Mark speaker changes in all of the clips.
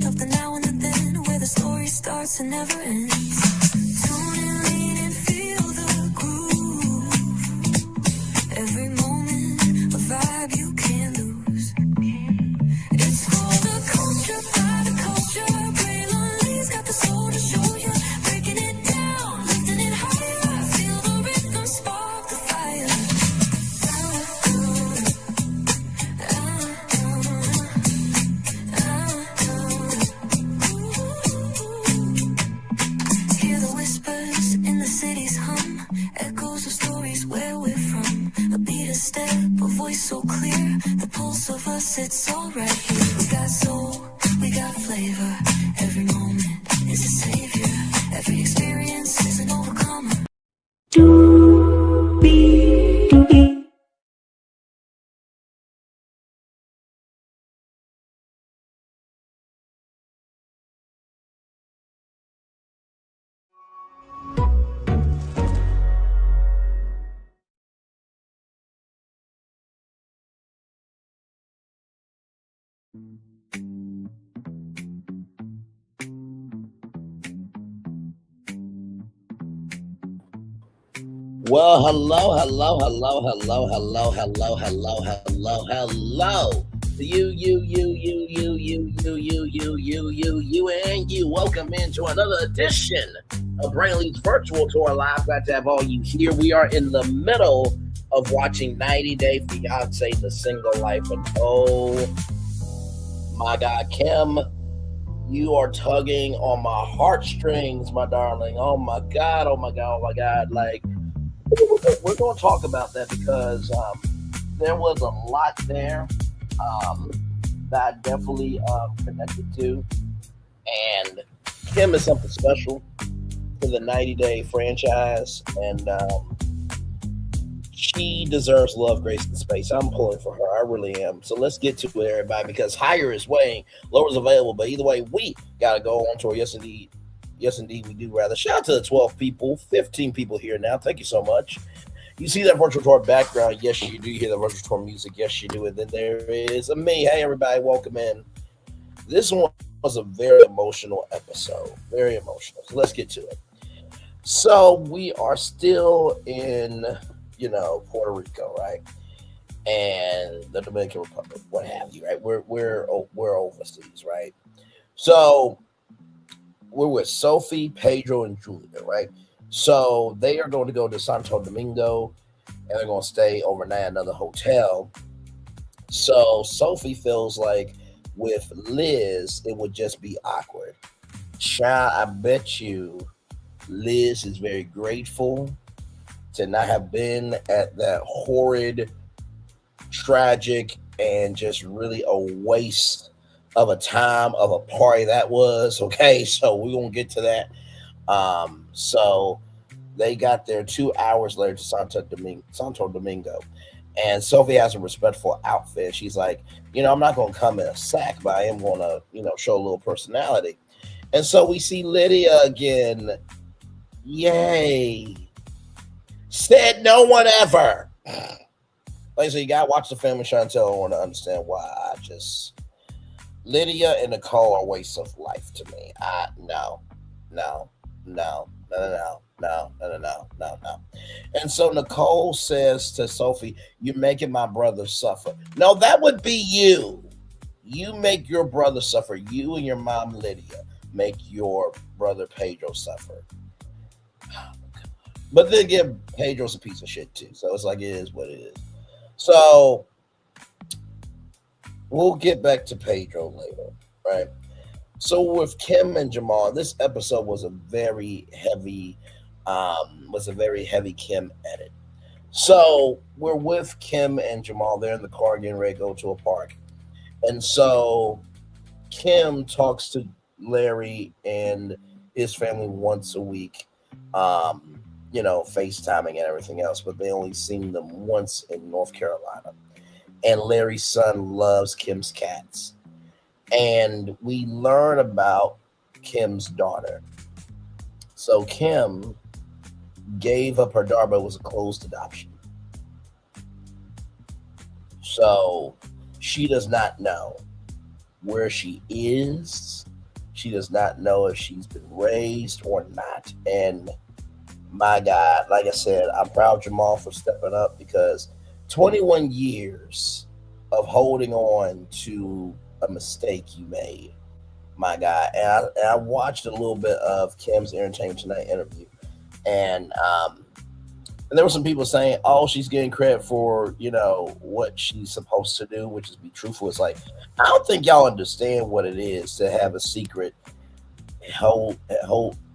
Speaker 1: of the now and the then, where the story starts and never ends. Tune in, lean and feel the groove. Every moment, a vibe you can't lose. It's for the culture, by the culture. Braylon Lee's got the soul to show you. Breaking it down, lifting it higher. Feel the rhythm, spark the fire. Hear the whispers in the city's hum, echoes of stories where we're from. A beat, a step, a voice so clear, the pulse of us, it's all right here. We got soul, we got flavor. Every moment is a savior. Every experience is an overcomer.
Speaker 2: Well, hello to you, and you. Welcome into another edition of Brainley's virtual tour live. Glad to have all you here. We are in the middle of watching 90 Day Fiance, The Single Life, and oh my God, Kim, you are tugging on my heartstrings, my darling. Oh my God. Like, we're going to talk about that because there was a lot there that I definitely connected to. And Kim is something special to the 90 Day franchise. And she deserves love, grace, and space. I'm pulling for her. I really am. So let's get to it, everybody, because higher is weighing, lower is available. But either way, we got to go on tour. Yes, indeed. Yes, indeed, we do. Rather, shout out to the 12 people, 15 people here now. Thank you so much. You see that virtual tour background? Yes, you do. You hear the virtual tour music? Yes, you do. And then there is a me. Hey, everybody, welcome in. This one was a very emotional episode. Very emotional. So let's get to it. So we are still in, Puerto Rico, right? And the Dominican Republic, what have you, right? We're overseas, right? So we're with Sophie, Pedro, and Julia, right? So they are going to go to Santo Domingo, and they're going to stay overnight at another hotel. So Sophie feels like with Liz, it would just be awkward. Child, I bet you Liz is very grateful to not have been at that horrid, tragic, and just really a waste of a time of a party that was. Okay, so we're gonna get to that. So they got there 2 hours later to Santo Domingo, and Sophie has a respectful outfit. She's like, I'm not gonna come in a sack, but I am gonna, show a little personality. And so we see Lidia again. Yay! Said no one ever. Like, so you gotta watch the film and Chantel in order to understand why. Lidia and Nicole are wastes of life to me. No. And so Nicole says to Sophie, "You're making my brother suffer." No, that would be you. You make your brother suffer. You and your mom Lidia make your brother Pedro suffer. But then again, Pedro's a piece of shit too. So it's like, it is what it is. So we'll get back to Pedro later, right? So with Kim and Jamal, this episode was a very heavy Kim edit. So we're with Kim and Jamal. They're in the car getting ready to go to a park. And so Kim talks to Larry and his family once a week, FaceTiming and everything else, but they only seen them once in North Carolina. And Larry's son loves Kim's cats. And we learn about Kim's daughter. So Kim gave up her daughter, but it was a closed adoption. So she does not know where she is. She does not know if she's been raised or not. And my God, like I said, I'm proud Jamal for stepping up because 21 years of holding on to a mistake you made, my God. And I watched a little bit of Kim's Entertainment Tonight interview, and and there were some people saying, "Oh, she's getting credit for what she's supposed to do, which is be truthful." It's like I don't think y'all understand what it is to have a secret. Hold.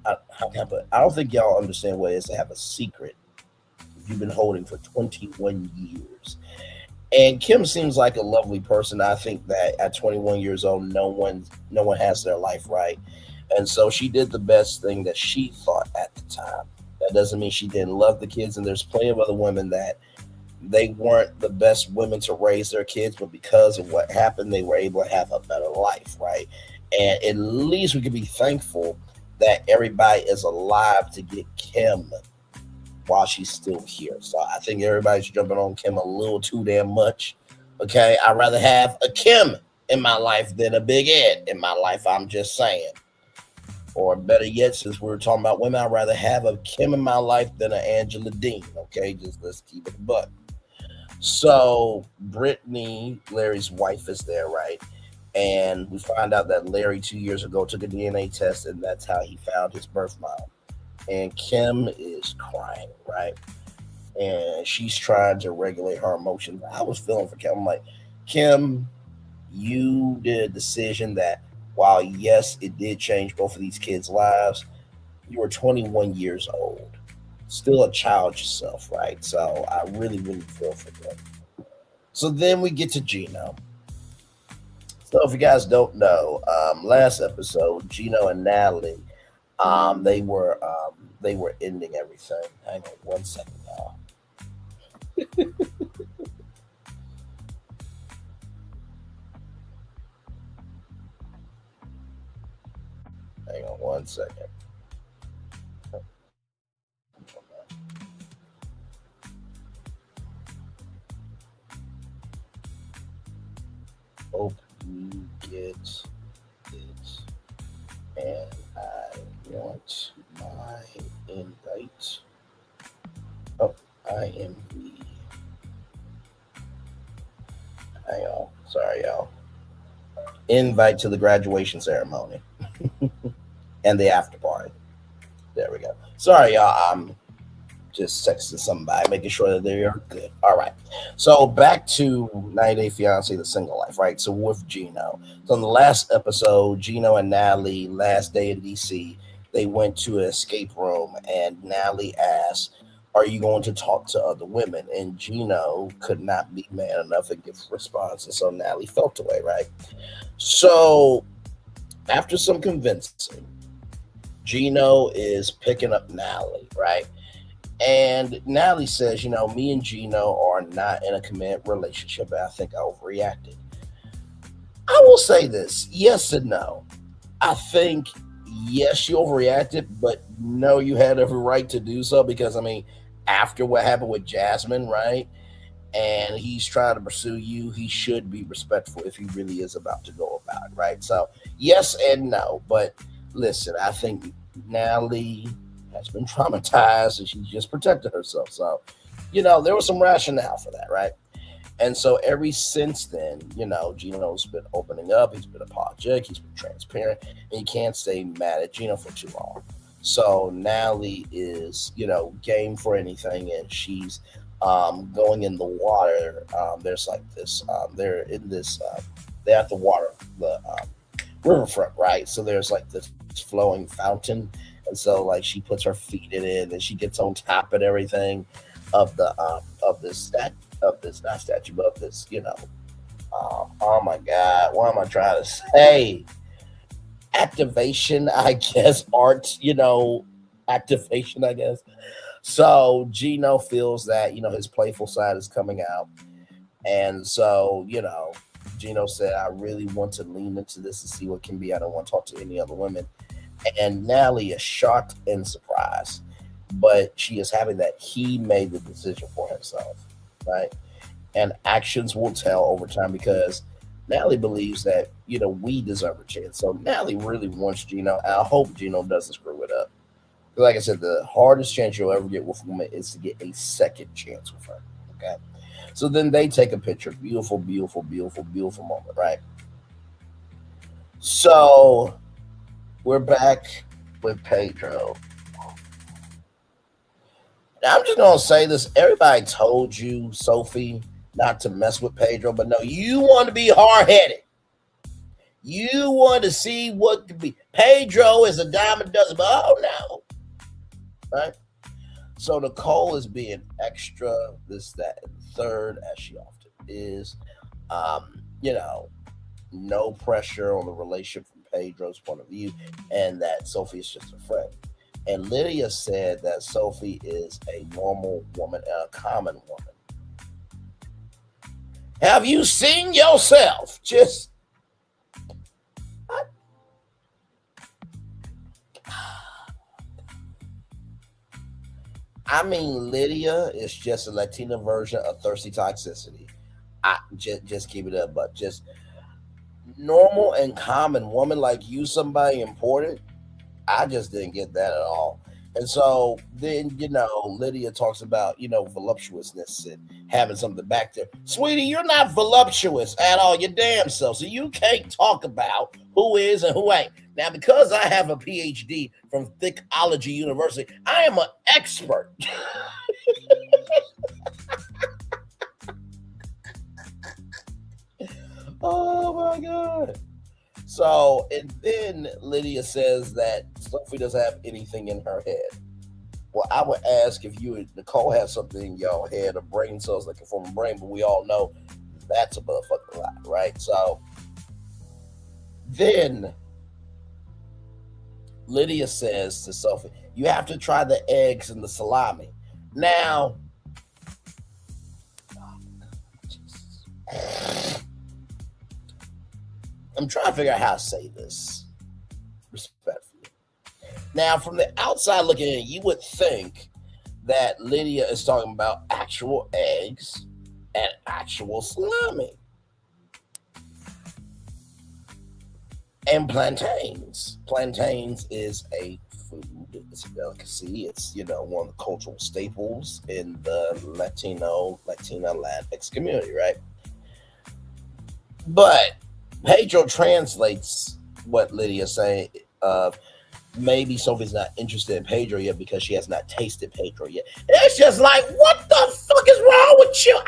Speaker 2: How can I put it? I don't think y'all understand what it is to have a secret you've been holding for 21 years. And Kim seems like a lovely person. I think that at 21 years old, no one has their life right, and so she did the best thing that she thought at the time. That doesn't mean she didn't love the kids, and there's plenty of other women that they weren't the best women to raise their kids, but because of what happened, they were able to have a better life, right? And at least we can be thankful that everybody is alive to get Kim while she's still here. So I think everybody's jumping on Kim a little too damn much. Okay, I'd rather have a Kim in my life than a Big Ed in my life. I'm just saying. Or better yet, since we were talking about women, I'd rather have a Kim in my life than an Angela Dean. Okay, just let's keep it a buck. So Brittany, Larry's wife, is there, right? And we find out that Larry 2 years ago took a DNA test, and that's how he found his birth mom. And Kim is crying, right? And she's trying to regulate her emotions. I was feeling for Kim. I'm like, Kim, you did a decision that, while yes, it did change both of these kids' lives, you were 21 years old, still a child yourself, right? So I really, really feel for them. So then we get to Gino. So if you guys don't know, last episode, Gino and Natalie, they were ending everything. Hang on one second, y'all. Hang on one second. Hope you get it. And I want my invite. Oh, I am the. Hang on. Sorry, y'all. Invite to the graduation ceremony and the after party. There we go. Sorry, y'all. I'm just texting somebody, making sure that they are good. All right. So back to 90 Day Fiance, the single life, right? So with Gino. So in the last episode, Gino and Natalie, last day in DC, they went to an escape room, and Natalie asked, "Are you going to talk to other women?" And Gino could not be man enough and give a response. And so Natalie felt away, right? So after some convincing, Gino is picking up Natalie, right? And Natalie says, me and Gino are not in a committed relationship. And I think I overreacted. I will say this, yes and no. I think, yes, you overreacted, but no, you had every right to do so because, after what happened with Jasmine, right? And he's trying to pursue you, he should be respectful if he really is about to go about it, right? So, yes and no. But listen, I think Natalie has been traumatized and she's just protected herself. So, there was some rationale for that, right? And so ever since then, Gino's been opening up, he's been apologetic, he's been transparent, and you can't stay mad at Gino for too long. So Natalie is, game for anything, and she's going in the water. There's like this, they're in this, they're at the water, the riverfront, right? So there's like this flowing fountain. And so like she puts her feet in it and she gets on top and everything of this not statue, but of this, oh my God, what am I trying to say? Activation, I guess, art, activation, I guess. So Gino feels that, his playful side is coming out. And so, Gino said, I really want to lean into this and see what can be. I don't want to talk to any other women. And Natalie is shocked and surprised, but she is having that he made the decision for himself, right? And actions will tell over time because Natalie believes that, we deserve a chance. So Natalie really wants Gino. I hope Gino doesn't screw it up. Like I said, the hardest chance you'll ever get with a woman is to get a second chance with her. Okay. So then they take a picture. Beautiful, beautiful, beautiful, beautiful moment, right? So we're back with Pedro. Now, I'm just gonna say this. Everybody told you, Sophie, not to mess with Pedro, but no, you want to be hard headed. You want to see what could be. Pedro is a dime a dozen, but oh no, right? So Nicole is being extra, this, that, and the third, as she often is. You know, no pressure on the relationship from Pedro's point of view, and that Sophie is just a friend. And Lydia said that Sophie is a normal woman and a common woman. Have you seen yourself? I mean, Lydia is just a Latina version of thirsty toxicity. I just keep it up, but just normal and common woman like you, somebody important. I just didn't get that at all. And so then, Lydia talks about, voluptuousness and having something back there. Sweetie, you're not voluptuous at all, your damn self. So you can't talk about who is and who ain't. Now, because I have a PhD from Thickology University, I am an expert. Oh my God. So, and then Lydia says that Sophie doesn't have anything in her head. Well, I would ask if you and Nicole have something in your head, or brain cells that can form a brain, but we all know that's a motherfucking lie, right? So then Lydia says to Sophie, you have to try the eggs and the salami. Now, I'm trying to figure out how to say this respectfully. Now, from the outside looking in, you would think that Lydia is talking about actual eggs and actual salami and plantains. Plantains is a food, it's a delicacy. It's, one of the cultural staples in the Latina Latinx community, right? But Pedro translates what Lydia's saying. Maybe Sophie's not interested in Pedro yet because she has not tasted Pedro yet. And it's just like, what the fuck is wrong with you?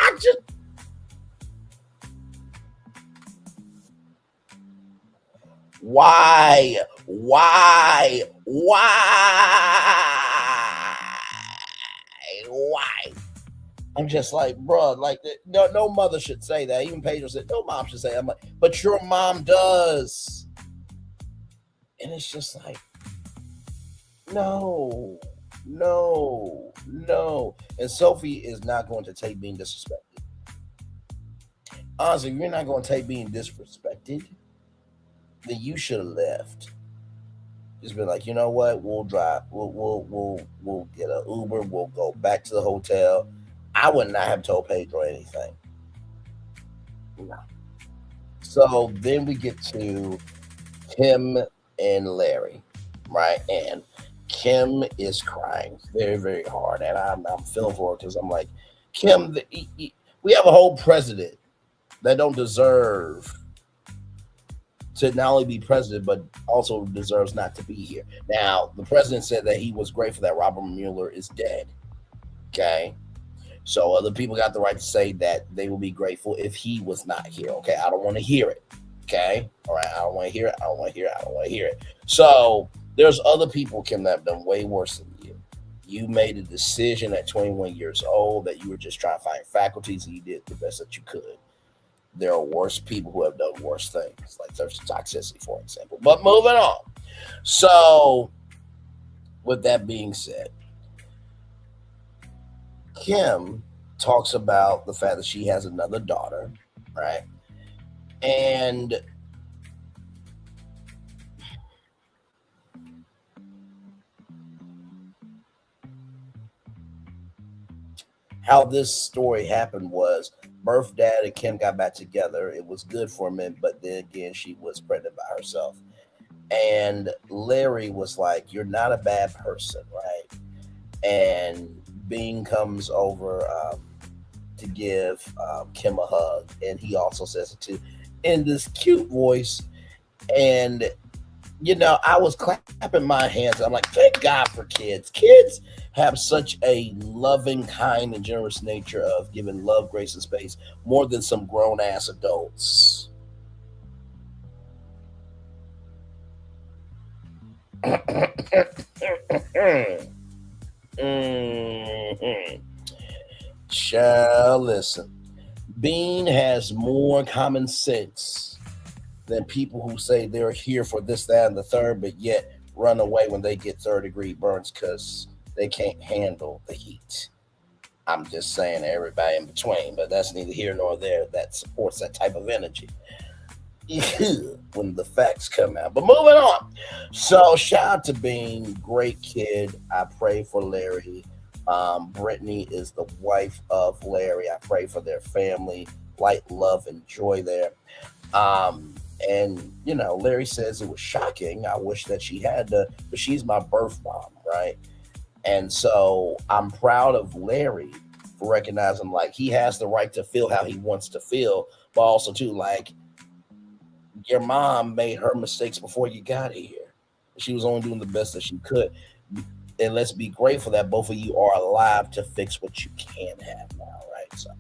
Speaker 2: Why? Why? Why? I'm just like, bro, like, no mother should say that. Even Pedro said, no mom should say that. I'm like, but your mom does. And it's just like, no, no, no. And Sophie is not going to take being disrespected. Honestly, if you're not going to take being disrespected, then you should have left. Just been like, you know what? We'll drive. We'll get an Uber. We'll go back to the hotel. I would not have told Pedro anything. No. So then we get to Kim and Larry, right? And Kim is crying very, very hard, and I'm feeling for her because I'm like, Kim, we have a whole president that don't deserve to not only be president but also deserves not to be here. Now, the president said that he was grateful that Robert Mueller is dead. Okay, so other people got the right to say that they will be grateful if he was not here. Okay, I don't want to hear it. Okay, all right, I don't want to hear it. I don't want to hear it. I don't want to hear it. So there's other people, Kim, that have done way worse than you. You made a decision at 21 years old that you were just trying to find faculties, and you did the best that you could. There are worse people who have done worse things, like thirsty toxicity, for example. But moving on. So, with that being said, Kim talks about the fact that she has another daughter, right? And how this story happened was Birth dad and Kim got back together. It was good for a minute, but then again, she was pregnant by herself. And Larry was like, "You're not a bad person, right?" And Bean comes over to give Kim a hug, and he also says it too in this cute voice. And I was clapping my hands. I'm like, thank God for kids. Kids have such a loving, kind, and generous nature of giving love, grace, and space more than some grown ass adults. Mhm. Child, listen. Bean has more common sense than people who say they're here for this, that, and the third, but yet run away when they get third-degree burns because they can't handle the heat. I'm just saying everybody in between, but that's neither here nor there. That supports that type of energy. When the facts come out. But moving on. So shout out to Bean, great kid. I pray for Larry. Brittany is the wife of Larry. I pray for their family, light, love, and joy there. And Larry says it was shocking. I wish that she had to, but she's my birth mom, right? And so I'm proud of Larry for recognizing like he has the right to feel how he wants to feel, but also too like your mom made her mistakes before you got here. She was only doing the best that she could. And let's be grateful that both of you are alive to fix what you can have now, right? So,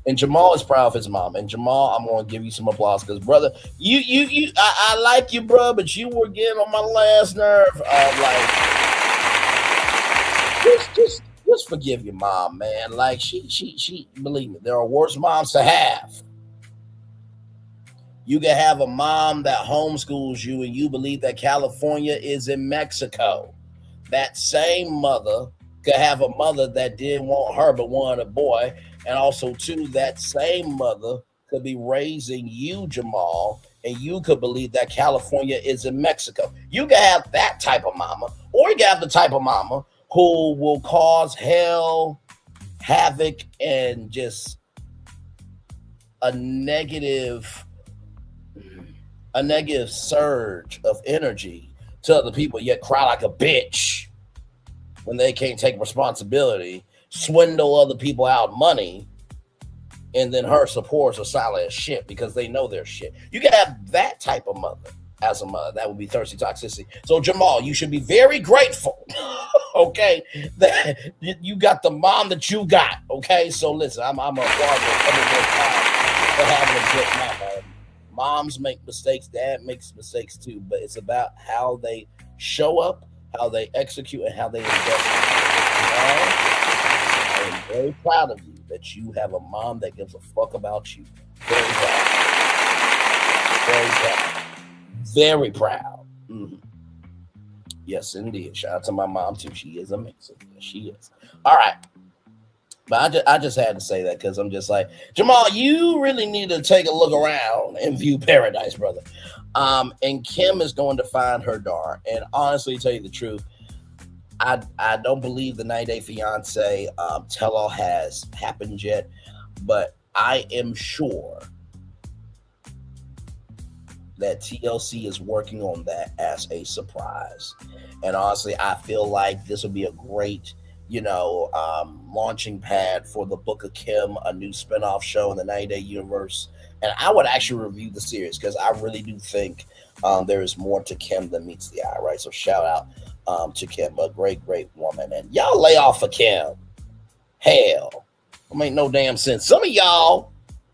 Speaker 2: and Jamal is proud of his mom. And Jamal, I'm gonna give you some applause because, brother, I like you, bro, but you were getting on my last nerve. Just forgive your mom, man. Like she, believe me, there are worse moms to have. You can have a mom that homeschools you and you believe that California is in Mexico. That same mother could have a mother that didn't want her but wanted a boy. And also, too, that same mother could be raising you, Jamal, and you could believe that California is in Mexico. You can have that type of mama, or you can have the type of mama who will cause hell, havoc, and just a negative surge of energy to other people, yet cry like a bitch when they can't take responsibility, swindle other people out money, and then her supports are silent as shit because they know they're shit. You can have that type of mother as a mother. That would be thirsty toxicity. So Jamal, you should be very grateful, okay, that you got the mom that you got, okay? So listen, I'm a father for having a good mama. Moms make mistakes, dad makes mistakes too, but it's about how they show up, how they execute, and how they invest. I am very proud of you that you have a mom that gives a fuck about you. Very proud. Very proud. Very proud. Mhm. Yes, indeed. Shout out to my mom too. She is amazing. Yes, she is. All right. But I just had to say that because I'm just like, Jamal, you really need to take a look around and view paradise, brother. And Kim is going to find her daughter. And honestly, to tell you the truth, I don't believe the 90-day fiance tell-all has happened yet, but I am sure that TLC is working on that as a surprise. And honestly, I feel like this would be a great launching pad for the Book of Kim, a new spinoff show in the 90-day universe. And I would actually review the series because I really do think there is more to Kim than meets the eye, right? So shout out to Kim, a great, great woman. And y'all lay off of Kim. Hell, it make no damn sense. Some of y'all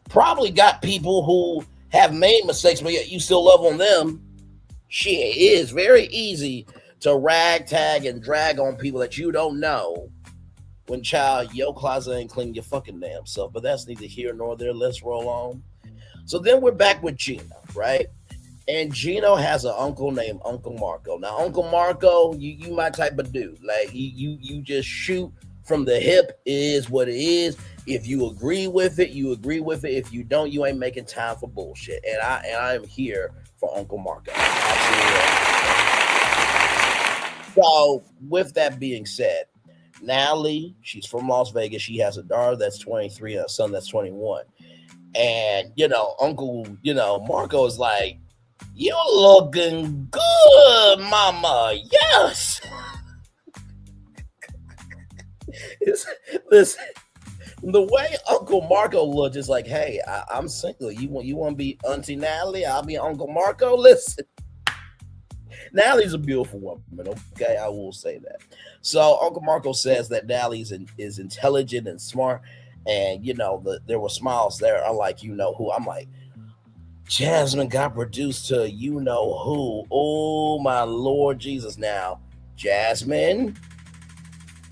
Speaker 2: probably got people who have made mistakes, but yet you still love on them. Shit, it is very easy to ragtag and drag on people that you don't know when, child, your closet ain't clean your fucking damn self. But that's neither here nor there. Let's roll on. So then we're back with Gino, right? And Gino has an uncle named Uncle Marco. Now, Uncle Marco, you my type of dude. Like, you just shoot from the hip. It is what it is. If you agree with it, you agree with it. If you don't, you ain't making time for bullshit. And I am here for Uncle Marco. Absolutely. So, with that being said, Natalie, she's from Las Vegas. She has a daughter that's 23 and a son that's 21. And Uncle, Marco is like, "You looking good, Mama? Yes." It's, listen, the way Uncle Marco looked is like, "Hey, I'm single. You want to be Auntie Natalie? I'll be Uncle Marco." Listen, Natalie's a beautiful woman. Okay, I will say that. So Uncle Marco says that Natalie is intelligent and smart, and there were smiles there. Unlike who. I'm like, Jasmine got reduced to who. Oh my Lord Jesus! Now, Jasmine,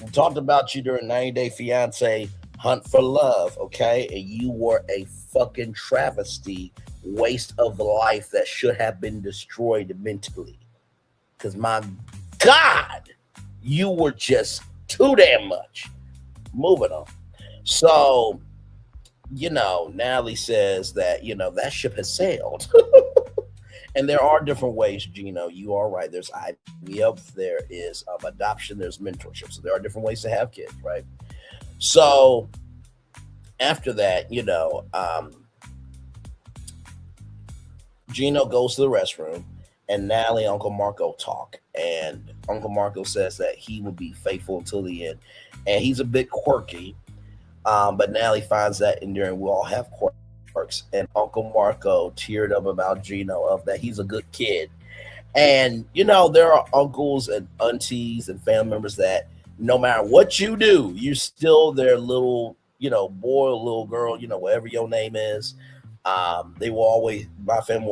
Speaker 2: we talked about you during 90 Day Fiance Hunt for Love, okay? And you were a fucking travesty, waste of life that should have been destroyed mentally. Because my God, you were just too damn much. Moving on. So, Natalie says that, that ship has sailed. And there are different ways, Gino. You are right. There's IVF, there is adoption, there's mentorship. So there are different ways to have kids, right? So after that, Gino goes to the restroom, and Natalie and Uncle Marco talk. And Uncle Marco says that he will be faithful until the end. And he's a bit quirky, but Natalie finds that enduring. We all have quirks. And Uncle Marco teared up about Gino of that he's a good kid. And, there are uncles and aunties and family members that no matter what you do, you're still their little, boy or little girl, whatever your name is. My family will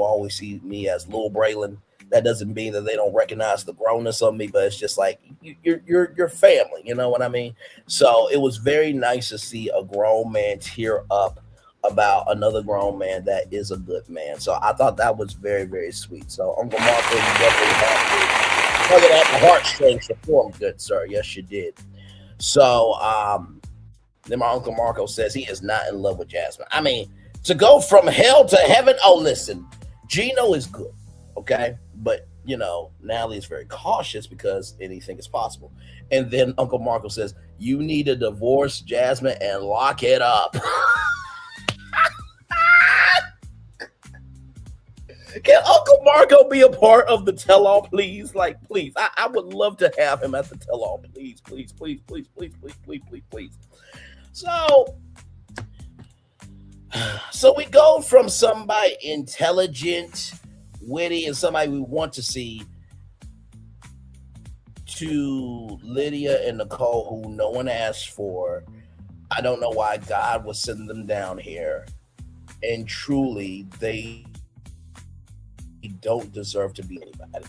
Speaker 2: always see me as Lil Braylon. That doesn't mean that they don't recognize the grownness of me, but it's just like you're family, you know what I mean? So it was very nice to see a grown man tear up about another grown man that is a good man. So I thought that was very, very sweet. So Uncle Marco, you definitely have to tug it at the heartstrings to form, good sir. Yes, you did. So then my Uncle Marco says he is not in love with Jasmine. I mean, to go from hell to heaven. Oh, listen, Gino is good, okay, but Natalie is very cautious because anything is possible. And then Uncle Marco says, "You need to divorce Jasmine and lock it up." Can Uncle Marco be a part of the tell-all, please? Like, please. I would love to have him at the tell-all. Please, please, please, please, please, please, please, please, please. So we go from somebody intelligent, witty, and somebody we want to see to Lidia and Nicole, who no one asked for. I don't know why God was sending them down here. And truly, they don't deserve to be anybody.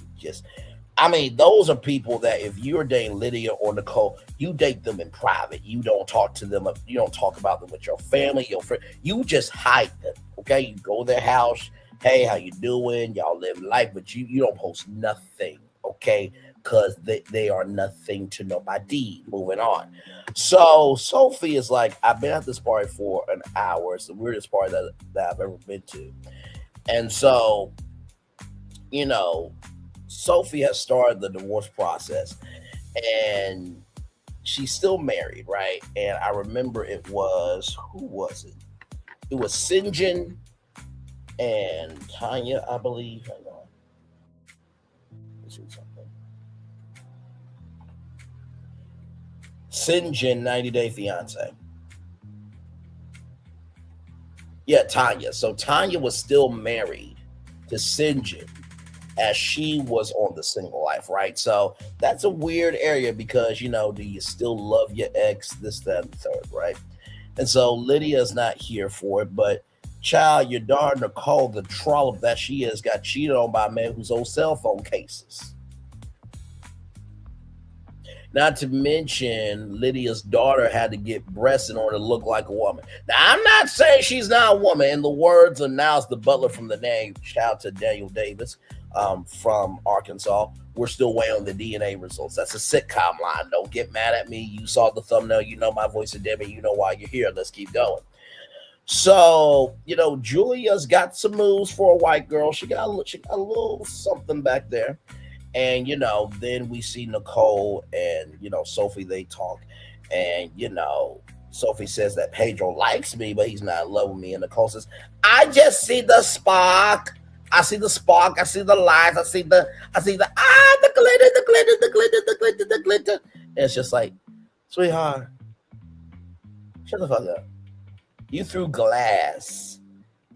Speaker 2: Those are people that if you're dating Lidia or Nicole, you date them in private. You don't talk to them. You don't talk about them with your family, your friend. You just hide them. Okay, you go to their house. Hey, how you doing? Y'all live life, but you don't post nothing. Okay, because they are nothing to nobody. Moving on. So Sophie is like, I've been at this party for an hour. It's the weirdest party that I've ever been to, and so Sophie has started the divorce process, and she's still married, right? And I remember who was it? It was Sinjin and Tanya, I believe. Hang on. Let's see something. Sinjin, 90 Day Fiance. Yeah, Tanya. So Tanya was still married to Sinjin as she was on the single life, right? So that's a weird area because, do you still love your ex, this, that, and the third, right? And so Lydia's not here for it, but child, your daughter Nicole, the trollop that she is, got cheated on by a man who's old cell phone cases. Not to mention, Lydia's daughter had to get breasts in order to look like a woman. Now, I'm not saying she's not a woman. In the words of Niles the Butler from the name, shout out to Daniel Davis from Arkansas, we're still waiting on the DNA results. That's a sitcom line. Don't get mad at me. You saw the thumbnail. You know my voice is Debbie. You know why you're here. Let's keep going. So, Julia's got some moves for a white girl. She got a little something back there. And, then we see Nicole and, Sophie, they talk. And, Sophie says that Pedro likes me, but he's not in love with me. And Nicole says, I just see the spark. I see the spark. I see the lights. I see the glitter, the glitter, the glitter, the glitter, the glitter. And it's just like, sweetheart, shut the fuck up. You threw glass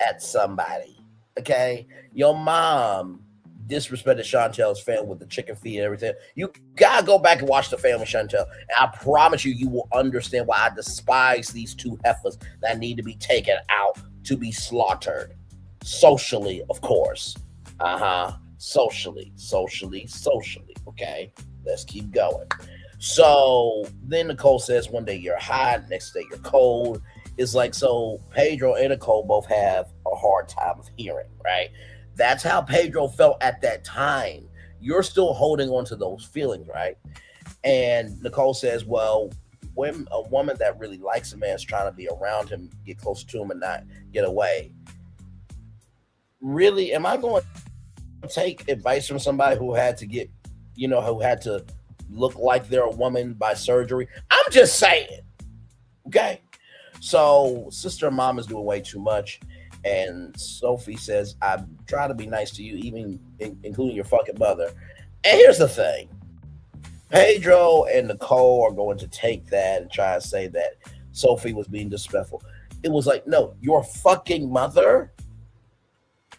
Speaker 2: at somebody, okay? Your mom disrespected Chantel's family with the chicken feet and everything. You gotta go back and watch the family, Chantel. And I promise you, you will understand why I despise these two heifers that need to be taken out to be slaughtered. Socially, of course. Socially. Okay, let's keep going. So then Nicole says one day you're hot, next day you're cold. It's like, so Pedro and Nicole both have a hard time of hearing, right? That's how Pedro felt at that time. You're still holding on to those feelings, right? And Nicole says, well, when a woman that really likes a man is trying to be around him, get closer to him and not get away. Really, am I going to take advice from somebody who had to get, who had to look like they're a woman by surgery? I'm just saying. Okay. So sister and mom is doing way too much. And Sophie says, I'm trying to be nice to you, even including your fucking mother. And here's the thing. Pedro and Nicole are going to take that and try to say that Sophie was being disrespectful. It was like, no, your fucking mother,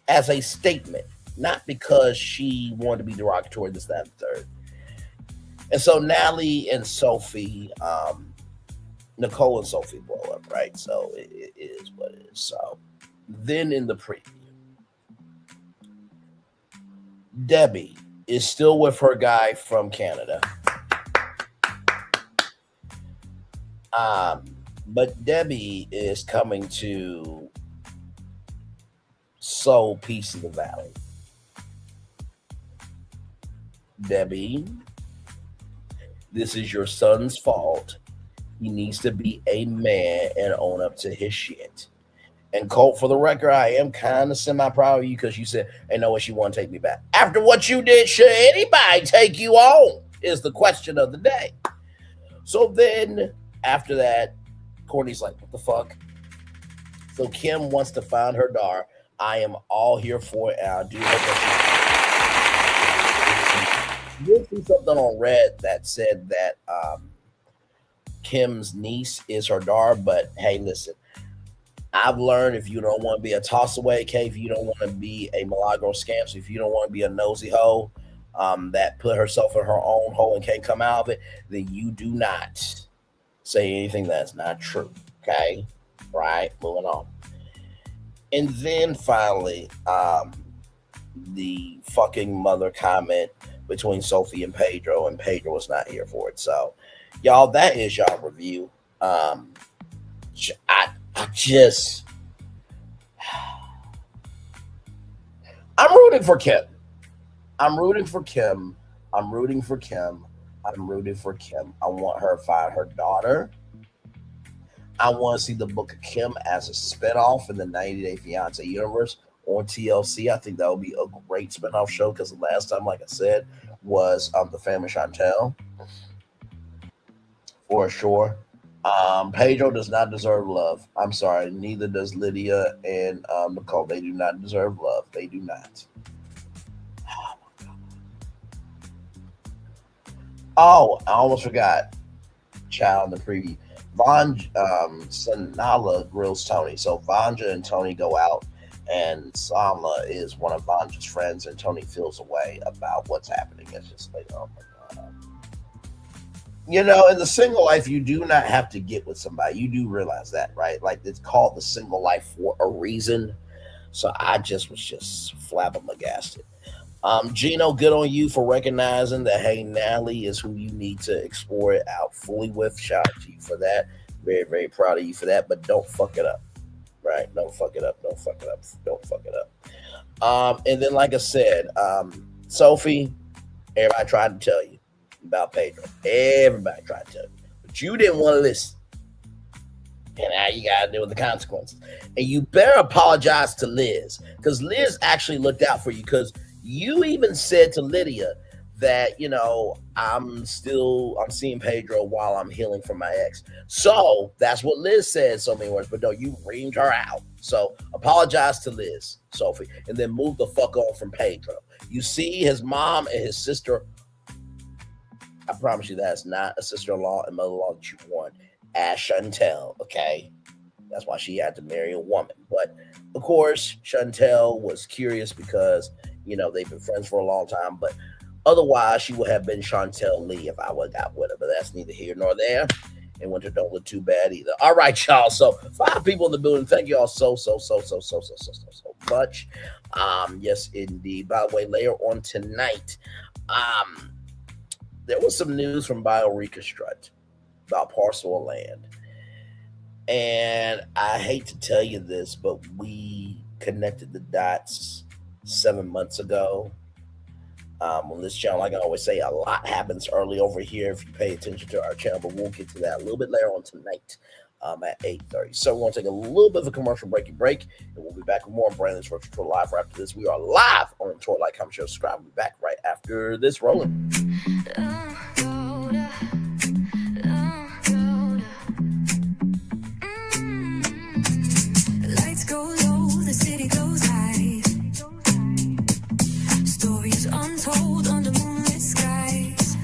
Speaker 2: as a statement, not because she wanted to be derogatory, this, that, and third. And so Natalie and Sophie, Nicole and Sophie blow up, right? So it is what it is. So then in the preview, Debbie is still with her guy from Canada. But Debbie is coming to sow peace in the valley. Debbie, this is your son's fault. He needs to be a man and own up to his shit. And Colt, for the record, I am kind of semi-proud of you because you said, hey, no, what, you want to take me back. After what you did, should anybody take you on? Is the question of the day. So then, after that, Courtney's like, what the fuck? So Kim wants to find her daughter. I am all here for it, and I do hope that she... You'll see something on Red that said that Kim's niece is her daughter, but hey, listen. I've learned if you don't want to be a toss-away, okay, if you don't want to be a Milagro scamp, so if you don't want to be a nosy hoe that put herself in her own hole and can't come out of it, then you do not say anything that's not true, okay? Right? Moving on. And then finally, the fucking mother comment between Sophie and Pedro was not here for it. So, y'all, that is y'all review. I'm rooting for Kim. I'm rooting for Kim. I want her to find her daughter. I want to see the Book of Kim as a spinoff in the 90 Day Fiance universe on TLC. I think that would be a great spinoff show because the last time, like I said, was The Family Chantel. For sure. Pedro does not deserve love. I'm sorry. Neither does Lidia and Nicole. They do not deserve love. They do not. Oh, my God. Oh, I almost forgot. Child in the preview. Sanala grills Tony. So Vanja and Tony go out, and Sama is one of Vanja's friends, and Tony feels a way about what's happening. It's just like, oh my God. In the single life, you do not have to get with somebody. You do realize that, right? Like, it's called the single life for a reason. So I was flabbergasted. Gino, good on you for recognizing that, hey, Natalie is who you need to explore it out fully with. Shout out to you for that. Very, very proud of you for that, but don't fuck it up, right? Don't fuck it up. And then, like I said, Sophie, everybody tried to tell you about Pedro. Everybody tried to tell you, but you didn't want to listen. And now you got to deal with the consequences. And you better apologize to Liz, because Liz actually looked out for you, because you even said to Lidia that I'm seeing Pedro while I'm healing from my ex. So that's what Liz said so many words, but no, you reamed her out. So apologize to Liz, Sophie, and then move the fuck on from Pedro. You see his mom and his sister. I promise you that's not a sister-in-law and mother-in-law that you want as Chantel, okay? That's why she had to marry a woman. But of course, Chantel was curious because they've been friends for a long time, but otherwise, she would have been Chantel Lee if I would have got with her, but that's neither here nor there. And winter don't look too bad either. All right, y'all. So 5 people in the building. Thank you all so much. Yes, indeed. By the way, later on tonight, there was some news from BioReconstruct about parcel of land. And I hate to tell you this, but we connected the dots 7 months ago. On this channel, like I always say, a lot happens early over here if you pay attention to our channel, but we'll get to that a little bit later on tonight at 8:30. So we're going to take a little bit of a commercial break, and we'll be back with more on Brandon's Virtual Tour Live. Right after this, we are live on the tour. Like, comment, share, subscribe. We'll be back right after this rolling.
Speaker 1: Lights go low, the city goes high. Stories untold under moonlit skies.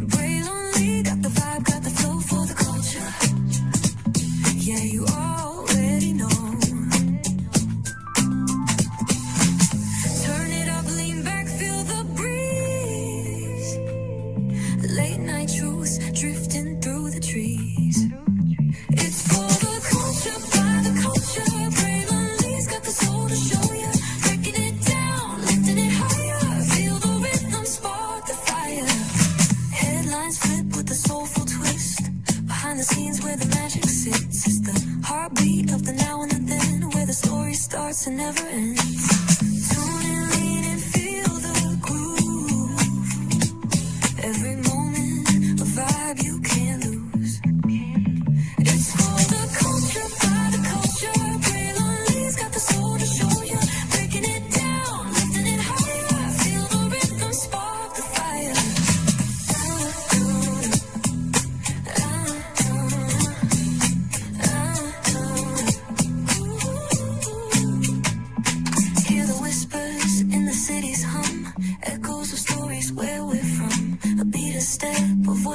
Speaker 1: Braille only got the vibe, got the flow for the culture. Yeah, you already know. Turn it up, lean back, feel the breeze. Late night truths drifting through the trees. It's for the culture, by the culture. Braille only's got the soul to show you. Soulful twist behind the scenes where the magic sits. It's the heartbeat of the now and the then, where the story starts and never ends. Tune in, lean and feel the groove. Every moment a vibe you can't lose. It's for the culture, by the culture. Braille only's got the soul to show you. Breaking it down, lifting it higher. Feel the rhythm, spark the fire.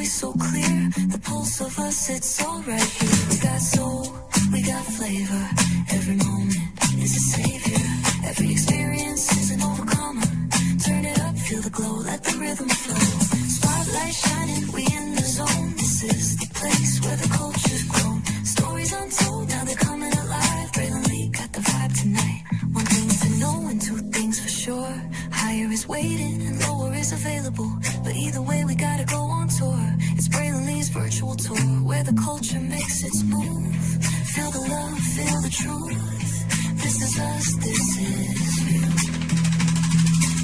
Speaker 1: So clear, the pulse of us, it's all right here. We got soul, we got flavor. Every moment is a savior. Every experience is an overcomer. Turn it up, feel the glow, let the rhythm flow. Spotlight shining, we in the zone. This is the place where the culture's grown. Stories untold, now they're coming alive. Braylon got the vibe tonight. One thing to know and 2 things for sure. Higher is waiting and lower is available. But either way, we gotta go on tour. It's Braylon Lee's virtual tour, where the culture makes its move. Feel the love, feel the truth. This is us, this is you.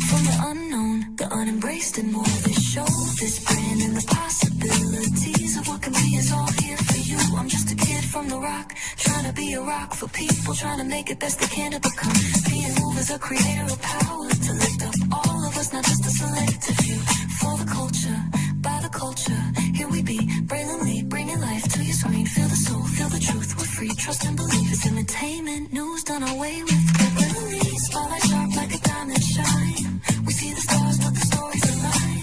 Speaker 1: From the unknown, the unembraced and more. This show, this brand and the possibilities of what can be is all here for you. I'm just a kid from the rock, trying to be a rock for people, trying to make it best they can to become. Being movers, a creator of power to lift up all of us, not just a selective few. For the culture, by the culture, here we be, Braylon Lee, bringing life to your screen. Feel the soul, feel the truth, we're free, trust and believe. It's entertainment, news done away with. Braylon Lee, spotlight sharp like a diamond shine. We see the stars, but the stories align.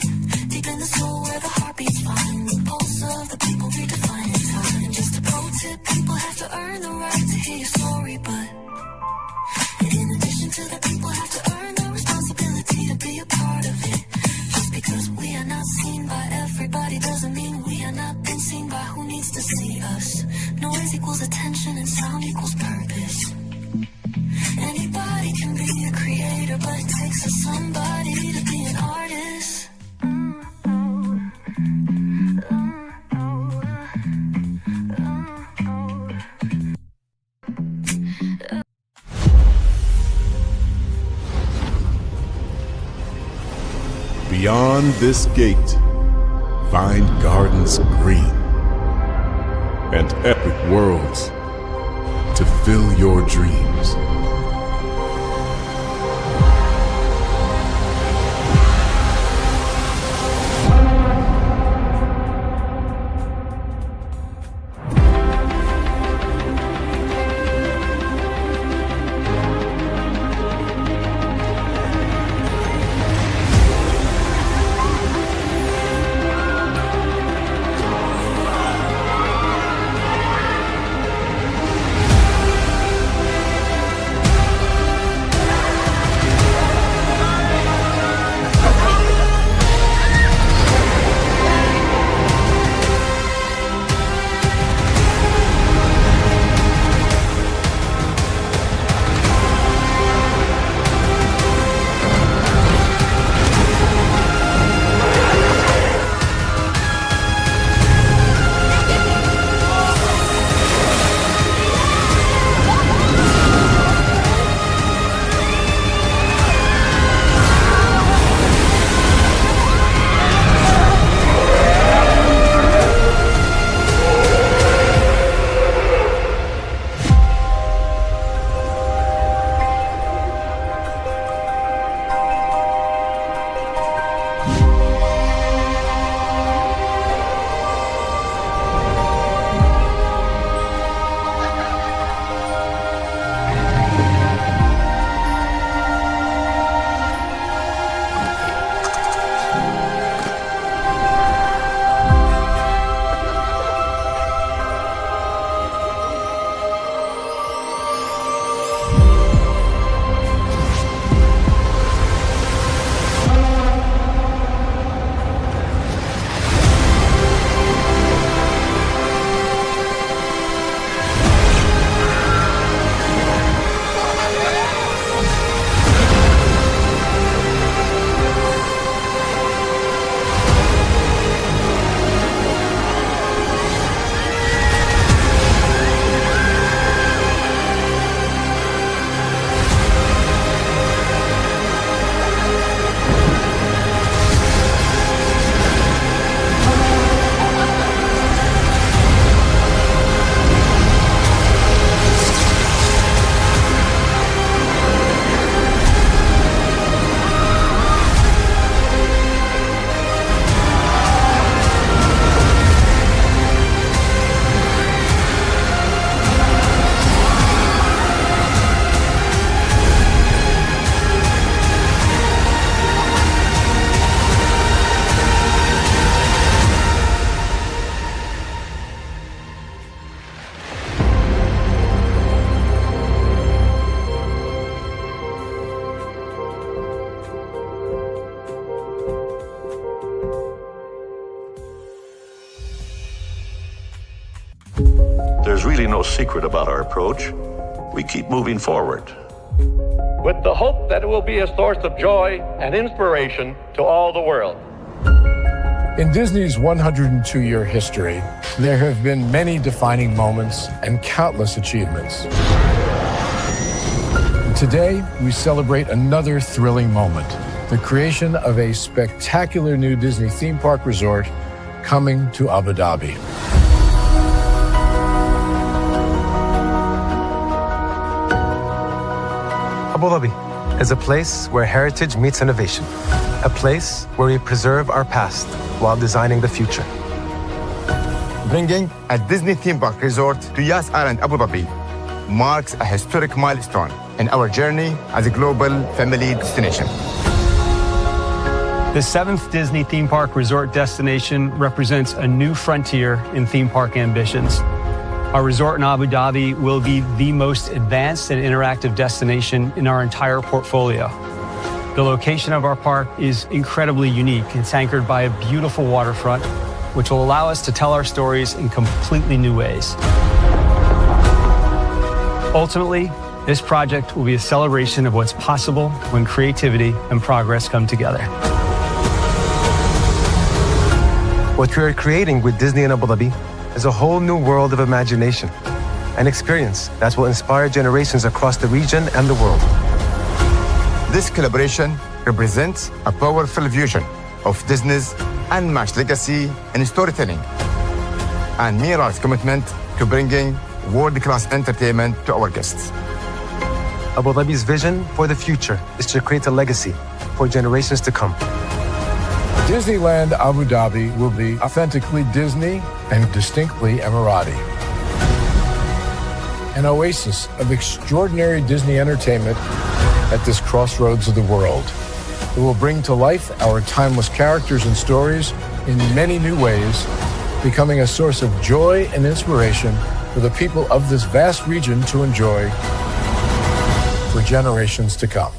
Speaker 1: Deep in the soul where the heartbeats find. The pulse of the people redefining time. And just a pro tip, people have to earn the right to hear your story, but in addition to that, people have to earn the responsibility to be a part of it. Just because we are not seen by everybody doesn't mean we are not been seen by who needs to see us. Noise equals attention and sound equals purpose. Anybody can be a creator, but it takes a somebody to be an artist.
Speaker 3: Beyond this gate, find gardens green and epic worlds to fill your dreams.
Speaker 4: There's really no secret about our approach. We keep moving forward.
Speaker 5: With the hope that it will be a source of joy and inspiration to all the world.
Speaker 6: In Disney's 102-year history, there have been many defining moments and countless achievements. Today, we celebrate another thrilling moment, the creation of a spectacular new Disney theme park resort coming to Abu Dhabi.
Speaker 7: Abu Dhabi is a place where heritage meets innovation, a place where we preserve our past while designing the future.
Speaker 8: Bringing a Disney theme park resort to Yas Island, Abu Dhabi, marks a historic milestone in our journey as a global family destination.
Speaker 9: The 7th Disney theme park resort destination represents a new frontier in theme park ambitions. Our resort in Abu Dhabi will be the most advanced and interactive destination in our entire portfolio. The location of our park is incredibly unique. It's anchored by a beautiful waterfront, which will allow us to tell our stories in completely new ways. Ultimately, this project will be a celebration of what's possible when creativity and progress come together.
Speaker 7: What we are creating with Disney in Abu Dhabi is a whole new world of imagination and experience that will inspire generations across the region and the world.
Speaker 8: This collaboration represents a powerful fusion of Disney's unmatched legacy in storytelling and mirrors commitment to bringing world-class entertainment to our guests.
Speaker 7: Abu Dhabi's vision for the future is to create a legacy for generations to come.
Speaker 6: Disneyland Abu Dhabi will be authentically Disney and distinctly Emirati. An oasis of extraordinary Disney entertainment at this crossroads of the world. It will bring to life our timeless characters and stories in many new ways, becoming a source of joy and inspiration for the people of this vast region to enjoy for generations to come.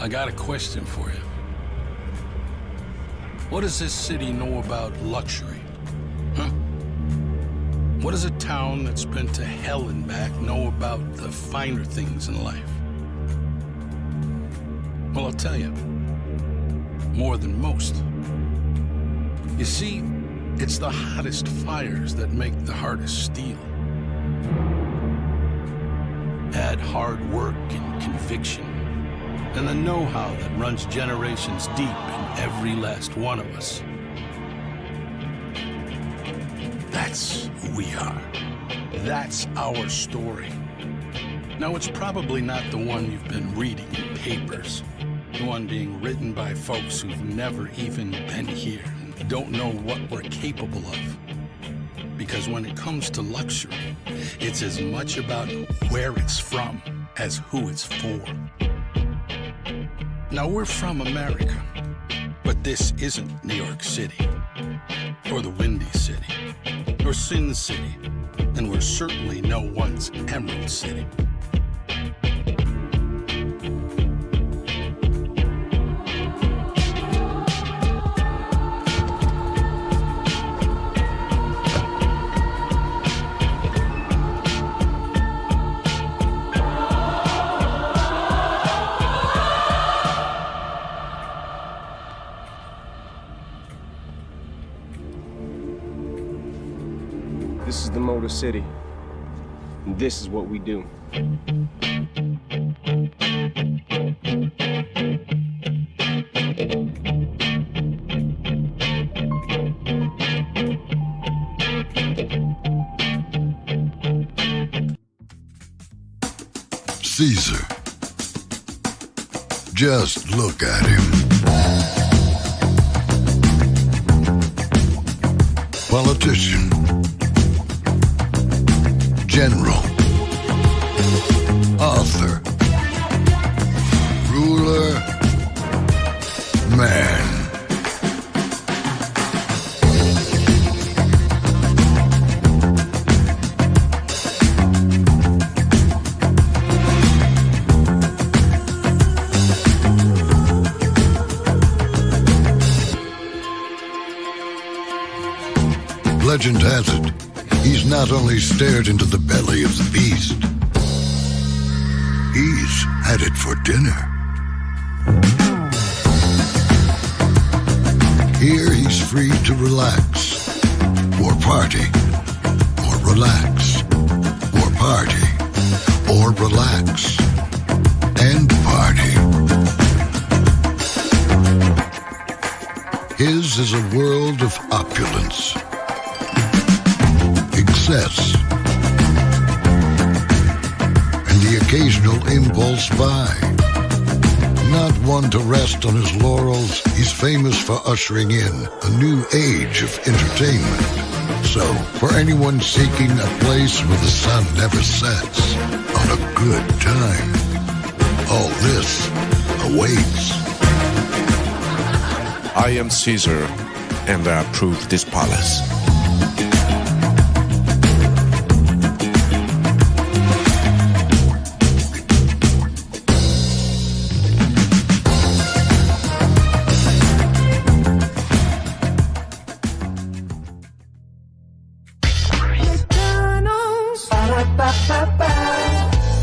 Speaker 10: I got a question for you. What does this city know about luxury? Huh? What does a town that's been to hell and back know about the finer things in life? Well, I'll tell you, more than most. You see, it's the hottest fires that make the hardest steel. Add hard work and conviction, and the know-how that runs generations deep in every last one of us. That's who we are. That's our story. Now, it's probably not the one you've been reading in papers, the one being written by folks who've never even been here and don't know what we're capable of. Because when it comes to luxury, it's as much about where it's from as who it's for. Now, we're from America, but this isn't New York City, or the Windy City, or Sin City, and we're certainly no one's Emerald City.
Speaker 11: This is the Motor City, and this is what we do.
Speaker 12: Caesar. Just look at him. Politician. General, author, ruler, man. legend has it, he's not only stared into the belly of the beast, he's had it for dinner. Here he's free to relax, or party, or relax, or party, or relax, and party. His is a world of opulence, excess, and the occasional impulse buy. Not one to rest on his laurels, he's famous for ushering in a new age of entertainment. So, for anyone seeking a place where the sun never sets on a good time, all this awaits.
Speaker 13: I am Caesar, and I approve this palace.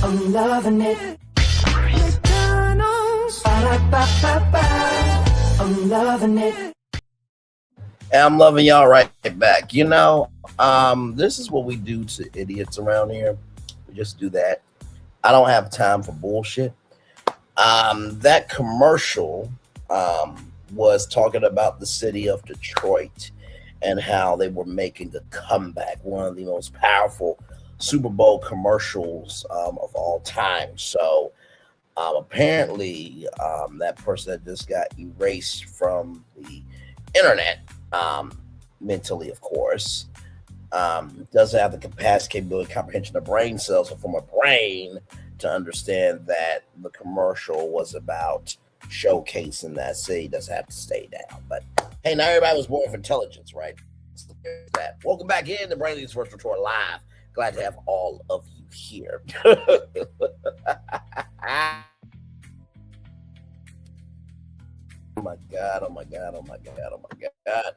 Speaker 1: I'm loving it. I'm loving it.
Speaker 2: And I'm loving y'all right back. You know, this is what we do to idiots around here. We just do that. I don't have time for bullshit. That commercial was talking about the city of Detroit and how they were making a comeback, one of the most powerful Super Bowl commercials of all time. So apparently that person that just got erased from the internet, mentally, of course, doesn't have the capacity, capability, comprehension of brain cells from a brain to understand that the commercial was about showcasing that city doesn't have to stay down. But hey, not everybody was born for intelligence, right? So there's that. Welcome back in to Brain Lead's First Retort Live. Glad to have all of you here. Oh my God, oh my God, oh my God, oh my God.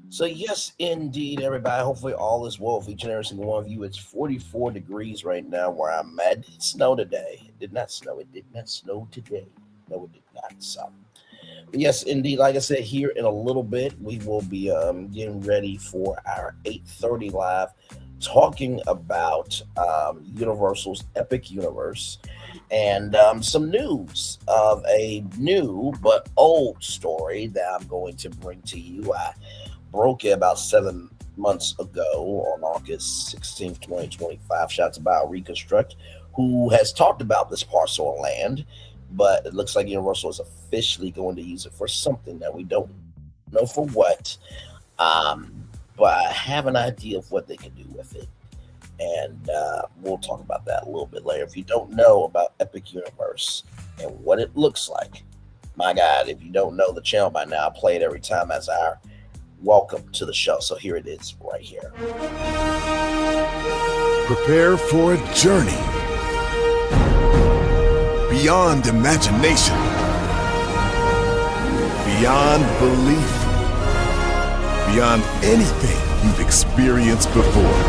Speaker 2: So yes, indeed, everybody. Hopefully all is well for each and every single one of you. It's 44 degrees right now where I'm at. It did snow today. It did not snow. It did not snow today. No, it did not. So yes, indeed. Like I said, here in a little bit, we will be getting ready for our 8:30 live, talking about Universal's Epic Universe and some news of a new but old story that I'm going to bring to you. I broke it about 7 months ago on August 16th, 2025. Shouts about Reconstruct, who has talked about this parcel of land, but it looks like Universal is officially going to use it for something that we don't know for what. But I have an idea of what they can do with it. And we'll talk about that a little bit later. If you don't know about Epic Universe and what it looks like, my God, if you don't know the channel by now, I play it every time as our welcome to the show. So here it is right here.
Speaker 3: Prepare for a journey beyond imagination, beyond belief, beyond anything you've experienced before.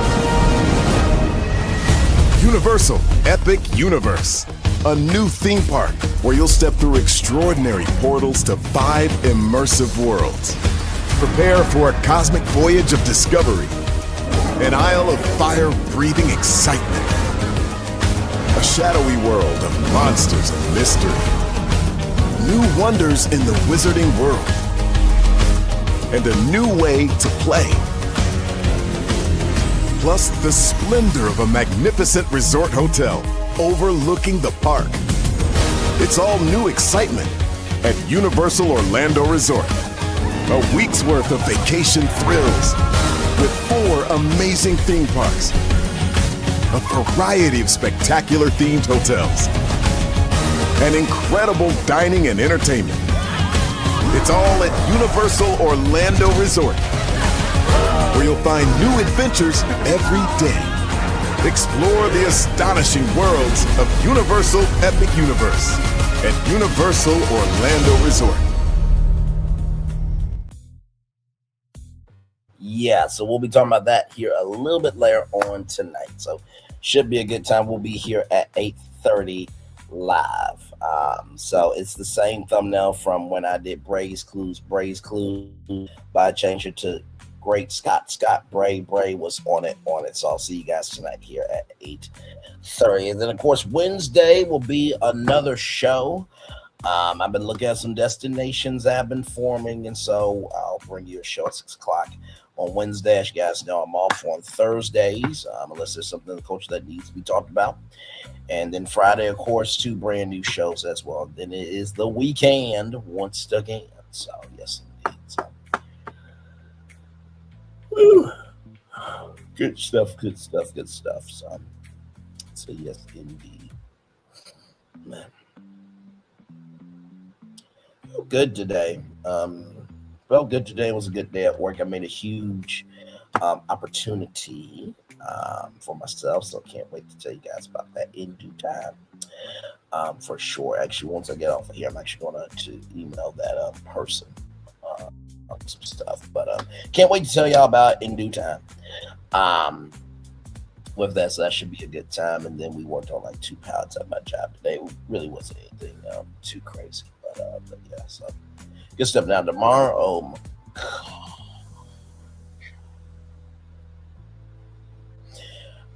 Speaker 3: Universal Epic Universe, a new theme park where you'll step through extraordinary portals to 5 immersive worlds. Prepare for a cosmic voyage of discovery, an isle of fire-breathing excitement, a shadowy world of monsters and mystery, new wonders in the wizarding world, and a new way to play. Plus the splendor of a magnificent resort hotel overlooking the park. It's all new excitement at Universal Orlando Resort. A week's worth of vacation thrills with 4 amazing theme parks, a variety of spectacular themed hotels, and incredible dining and entertainment. It's all at Universal Orlando Resort, where you'll find new adventures every day. Explore the astonishing worlds of Universal Epic Universe at Universal Orlando Resort.
Speaker 2: Yeah, so we'll be talking about that here a little bit later on tonight. So should be a good time. We'll be here at 8:30 live. So it's the same thumbnail from when I did Bray's Clues, but I changed it to Great Scott Bray. Bray was on it. So I'll see you guys tonight here at 8:30. And then, of course, Wednesday will be another show. I've been looking at some destinations that have been forming, and so I'll bring you a show at 6 o'clock on Wednesday. As you guys know, I'm off on Thursdays, unless there's something in the culture that needs to be talked about. And then Friday, of course, 2 brand new shows as well. Then it is the weekend once again. So, yes, indeed. So, whew. Good stuff. So yes, indeed. Man. Felt good today. Felt good today. It was a good day at work. I made a huge opportunity for myself, so can't wait to tell you guys about that in due time. For sure. Actually, once I get off of here, I'm actually going to email that person some stuff. But can't wait to tell y'all about it in due time. With that, so that should be a good time. And then we worked on like 2 pounds at my job today. It really wasn't anything too crazy. But yeah, so good stuff. Now tomorrow, oh my God.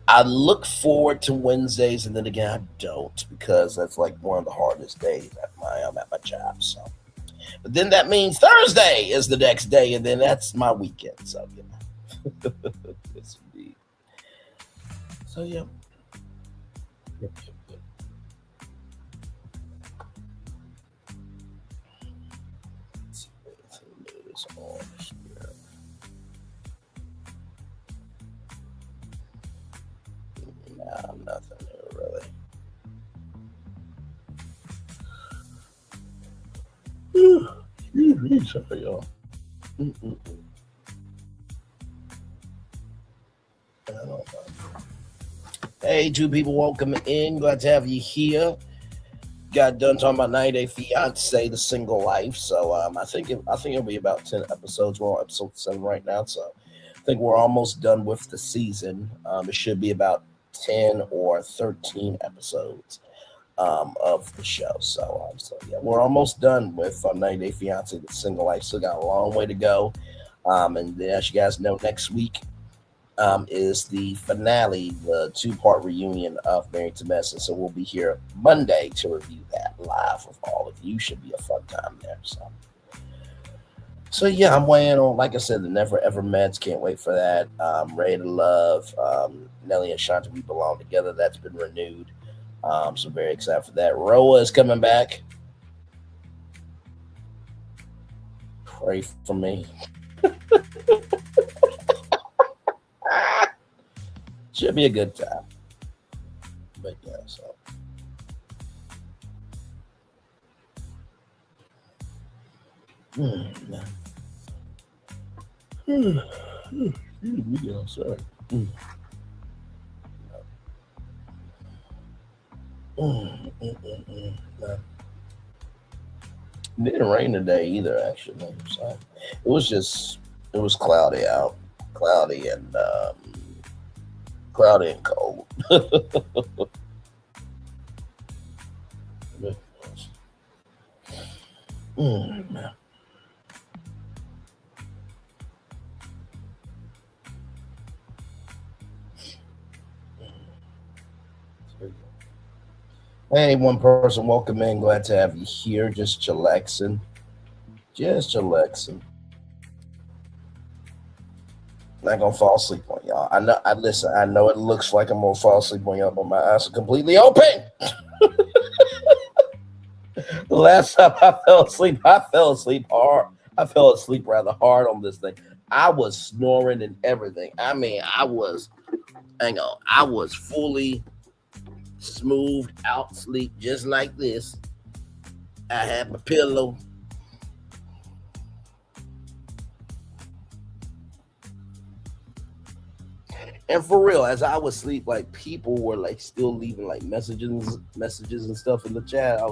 Speaker 2: I look forward to Wednesdays, and then again I don't, because that's like one of the hardest days at my job. So, but then that means Thursday is the next day, and then that's my weekend. So you know, yes indeed. So yeah. Yep. Nothing new, really. Sorry, y'all. Hey, 2 people, welcome in. Glad to have you here. Got done talking about 90 Day Fiance, the single life. So I think it'll be about 10 episodes. We're on episode 7 right now, so I think we're almost done with the season. It should be about 10 or 13 episodes of the show. So yeah, we're almost done with 90 Day Fiance, the single life. Still got a long way to go. And then, as you guys know, next week is the finale, the 2-part reunion of Married to Medicine. So we'll be here Monday to review that live with all of you. Should be a fun time there. So yeah, I'm weighing on, like I said, the Never Ever Meds. Can't wait for that. Ready to Love, Nelly and Shanta, We Belong Together. That's been renewed. So very excited for that. Roa is coming back. Pray for me. Should be a good time. But yeah, so. Excuse me, I'm sorry. No. It didn't rain today either, actually. So it was cloudy out. Cloudy and cold. Man. Hey, 1 person, welcome in. Glad to have you here. Just chillaxing. Not gonna fall asleep on y'all. I know it looks like I'm gonna fall asleep on y'all, but my eyes are completely open. The last time I fell asleep hard. I fell asleep rather hard on this thing. I was snoring and everything. I mean, I was fully smoothed out sleep just like this. I had my pillow. And for real, as I was asleep, like people were like still leaving like messages and stuff in the chat.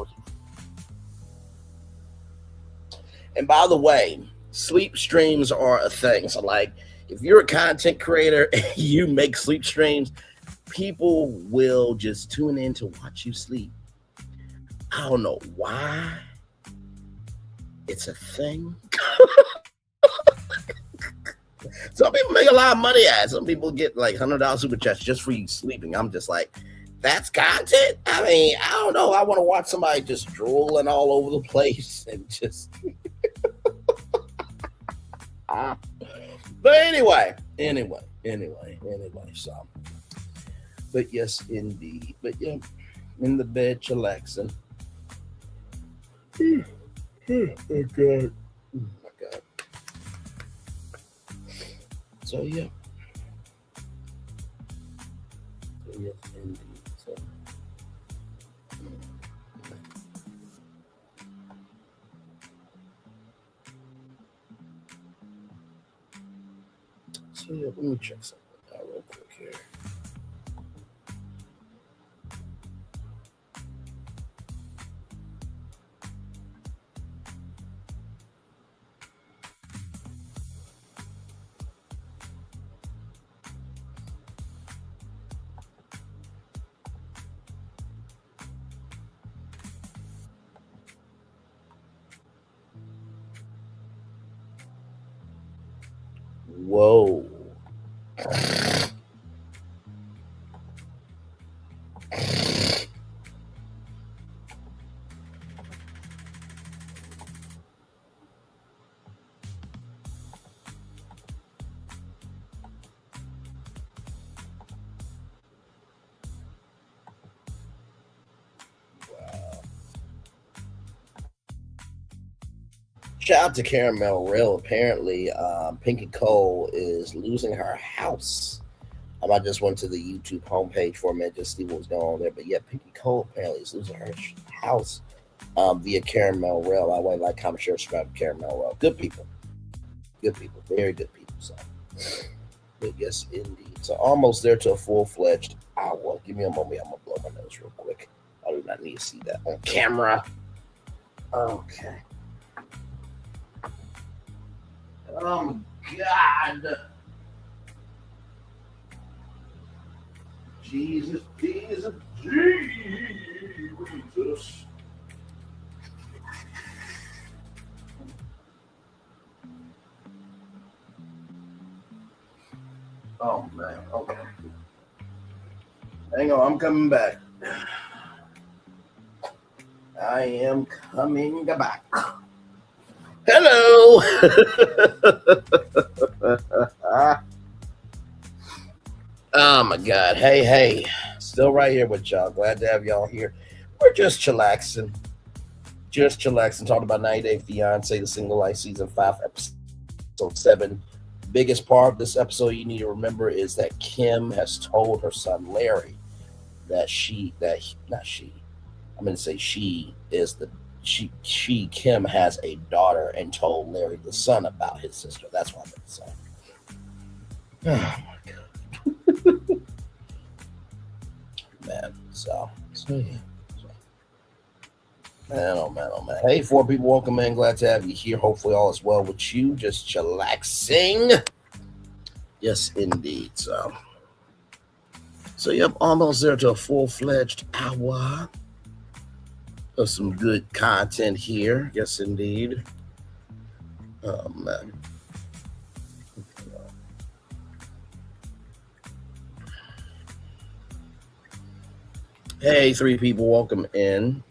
Speaker 2: And by the way, sleep streams are a thing. So like If you're a content creator and you make sleep streams, people will just tune in to watch you sleep. I don't know why. It's a thing. Some people make a lot of money at it. Some people get like $100 super chats just for you sleeping. I'm just like, that's content? I mean, I don't know. I want to watch somebody just drooling all over the place and just... But anyway, so. But yes, indeed. But yeah, in the bed, chillaxing. Oh, God. Oh, my God. So, yeah. Yes, indeed. So yeah, let me check something out real quick here. Whoa. Shout out to Caramel Rail. Apparently, Pinky Cole is losing her house. I just went to the YouTube homepage for a minute just to see what was going on there. But yeah, Pinky Cole apparently is losing her house via Caramel Rail. I would like, comment, share, subscribe to Caramel Rail. Good people. Good people. Very good people. So, but yes, indeed. So almost there to a full-fledged hour. Give me a moment. I'm going to blow my nose real quick. I do not need to see that on camera. Okay. Oh my God. Jesus. Oh man, okay. Hang on, I'm coming back. I am coming back. Hello. Oh my God. Hey. Still right here with y'all. Glad to have y'all here. We're just chillaxing. Talking about 90 Day Fiance, the Single Life Season 5, Episode 7. Biggest part of this episode you need to remember is that Kim has told her son Larry that Kim has a daughter and told Larry the son about his sister. That's what I meant to say. Oh my God. Man, so yeah. Man, oh man. Hey, 4 people, welcome in. Glad to have you here. Hopefully all is well with you. Just chillaxing. Yes, indeed. So yep, almost there to a full-fledged hour of some good content here. Yes, indeed. Oh man. Hey, 3 people, welcome in.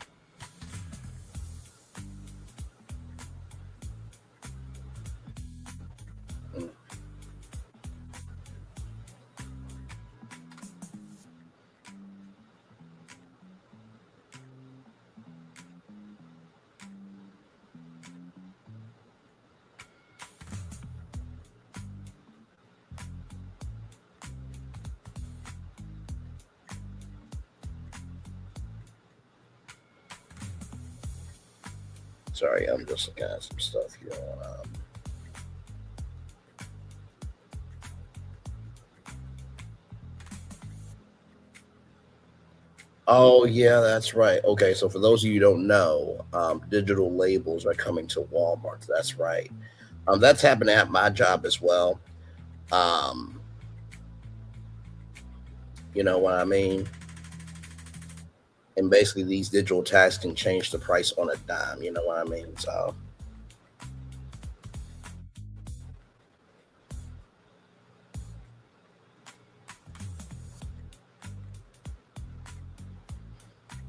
Speaker 2: Sorry, I'm just looking at some stuff here. Oh, yeah, that's right. Okay, so for those of you who don't know, digital labels are coming to Walmart. That's right. That's happening at my job as well. Um, you know what I mean? And basically, these digital tags can change the price on a dime. You know what I mean? So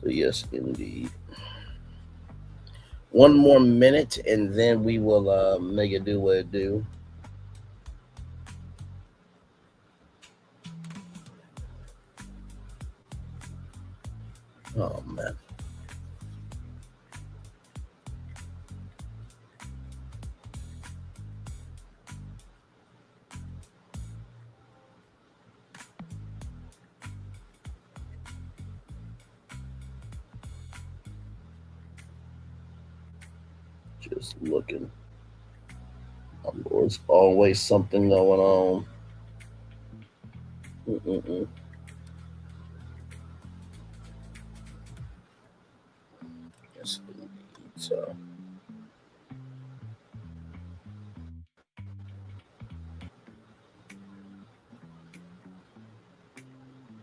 Speaker 2: yes, indeed. One more minute, and then we will make it do what it do. Oh man. Just looking. There's always something going on. Mm-mm-mm. Yes, indeed. So.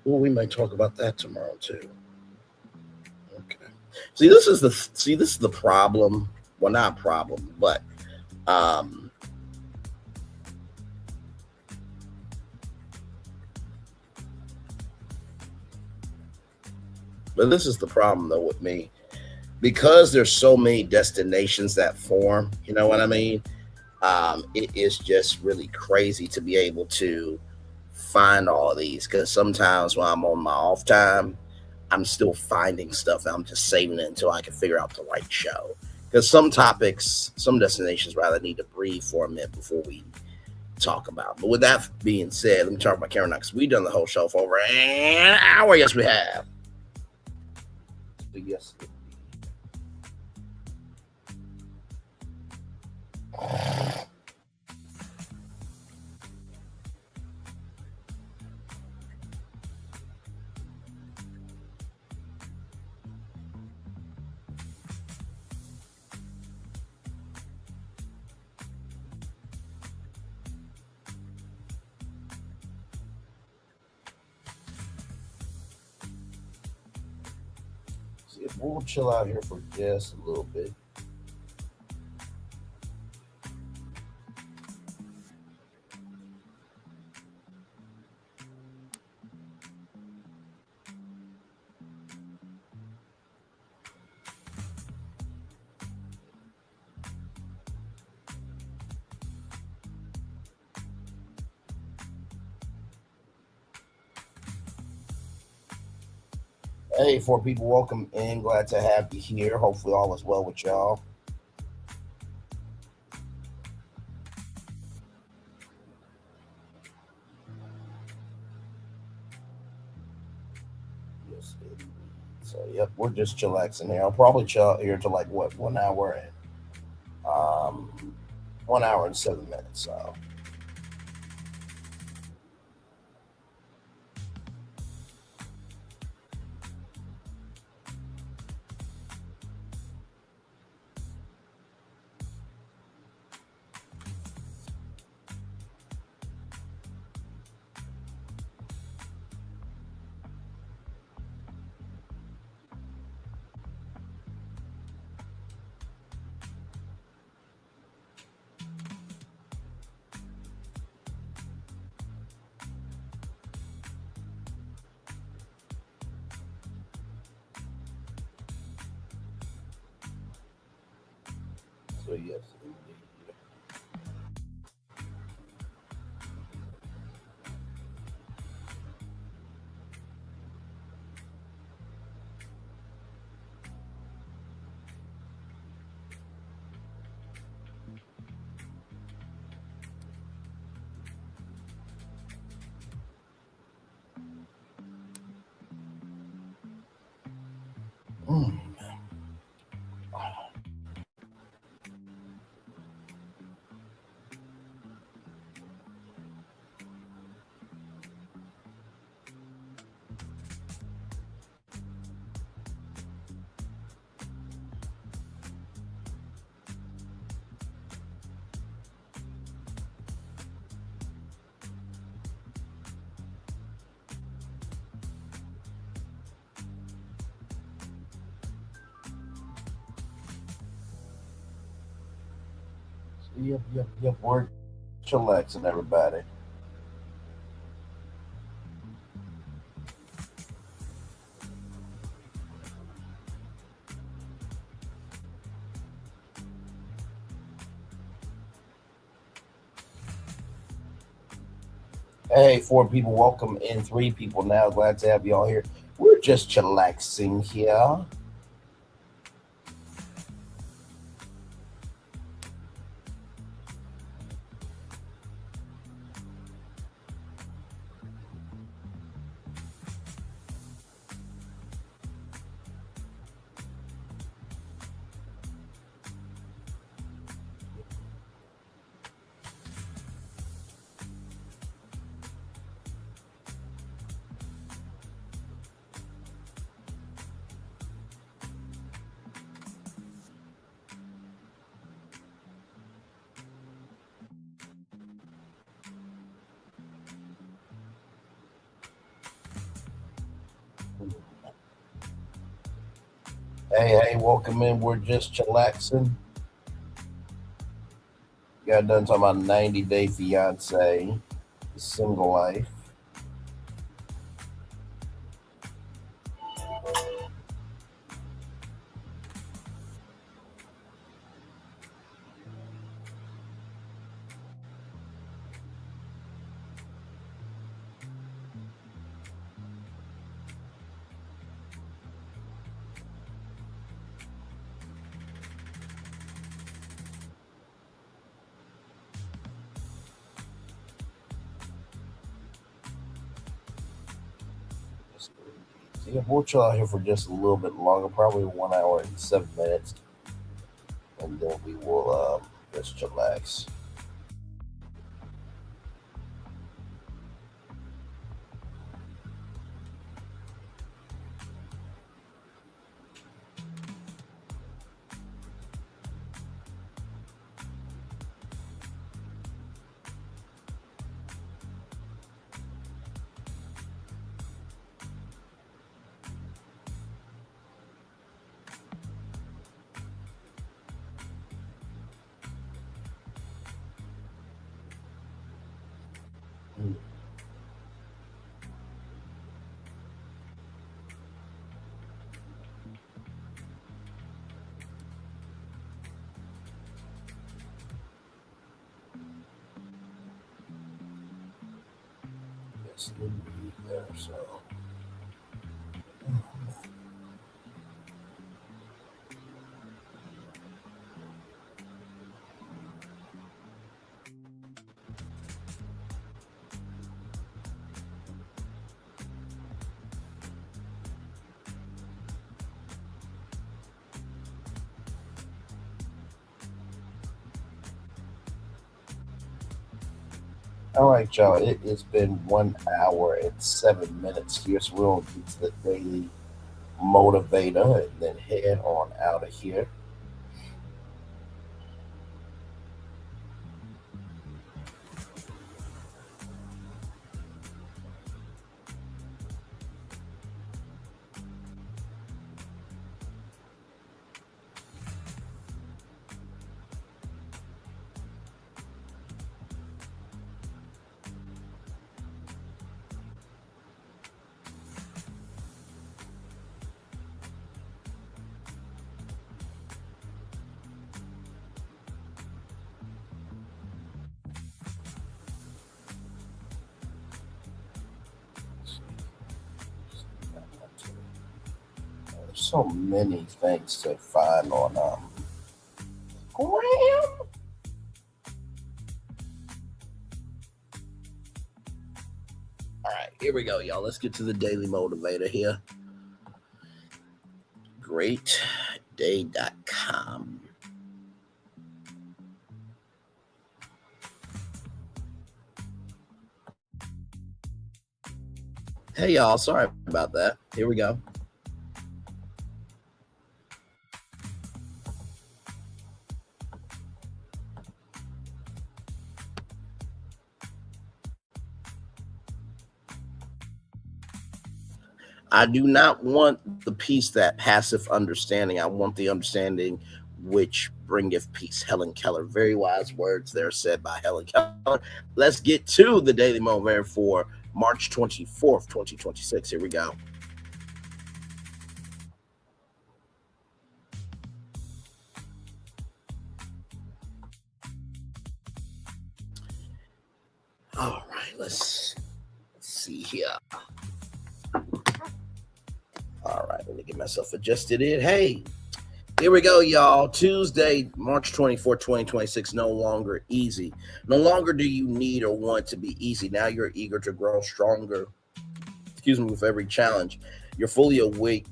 Speaker 2: Well, we might talk about that tomorrow too. Okay. This is the problem. Well, not problem, um but this is the problem though with me. Because there's so many destinations that form, you know what I mean? It is just really crazy to be able to find all these because sometimes when I'm on my off time, I'm still finding stuff and I'm just saving it until I can figure out the right show. Because some topics, some destinations rather need to breathe for a minute before we talk about. But with that being said, let me talk about Karen because we've done the whole show for over an hour. Yes, we have. Yes. See, we'll chill out here for just a little bit. Hey, four people, welcome in. Glad to have you here. Hopefully, all is well with y'all. Yes, indeed. So, yep, we're just chillaxing here. I'll probably chill here to like what 1 hour and 1 hour and 7 minutes. So. So yes, indeed. Mm. Yep. We're chillaxing, everybody. Hey, 4 people, welcome in. 3 people now. Glad to have y'all here. We're just chillaxing here. Hey, welcome in. We're just chillaxing. Got done talking about 90-day fiance, single life. Yeah, we'll chill out here for just a little bit longer, probably 1 hour and 7 minutes, and then we will just chillax. Yes, indeed, there. So. All right, y'all. It has been 1 hour and 7 minutes here, so we'll get to the daily motivator and then head on out of here. There's so many things to find on Graham. All right, here we go, y'all. Let's get to the daily motivator here. Greatday.com. Hey, y'all. Sorry about that. Here we go. I do not want the piece that passive understanding. I want the understanding which bringeth peace. Helen Keller. Very wise words there said by Helen Keller. Let's get to the Daily Moment for March 24th, 2026. Here we go. All right, let's see here. All right, let me get myself adjusted in. Hey, here we go, y'all. Tuesday, March 24, 2026, no longer easy. No longer do you need or want to be easy. Now you're eager to grow stronger, with every challenge. You're fully awake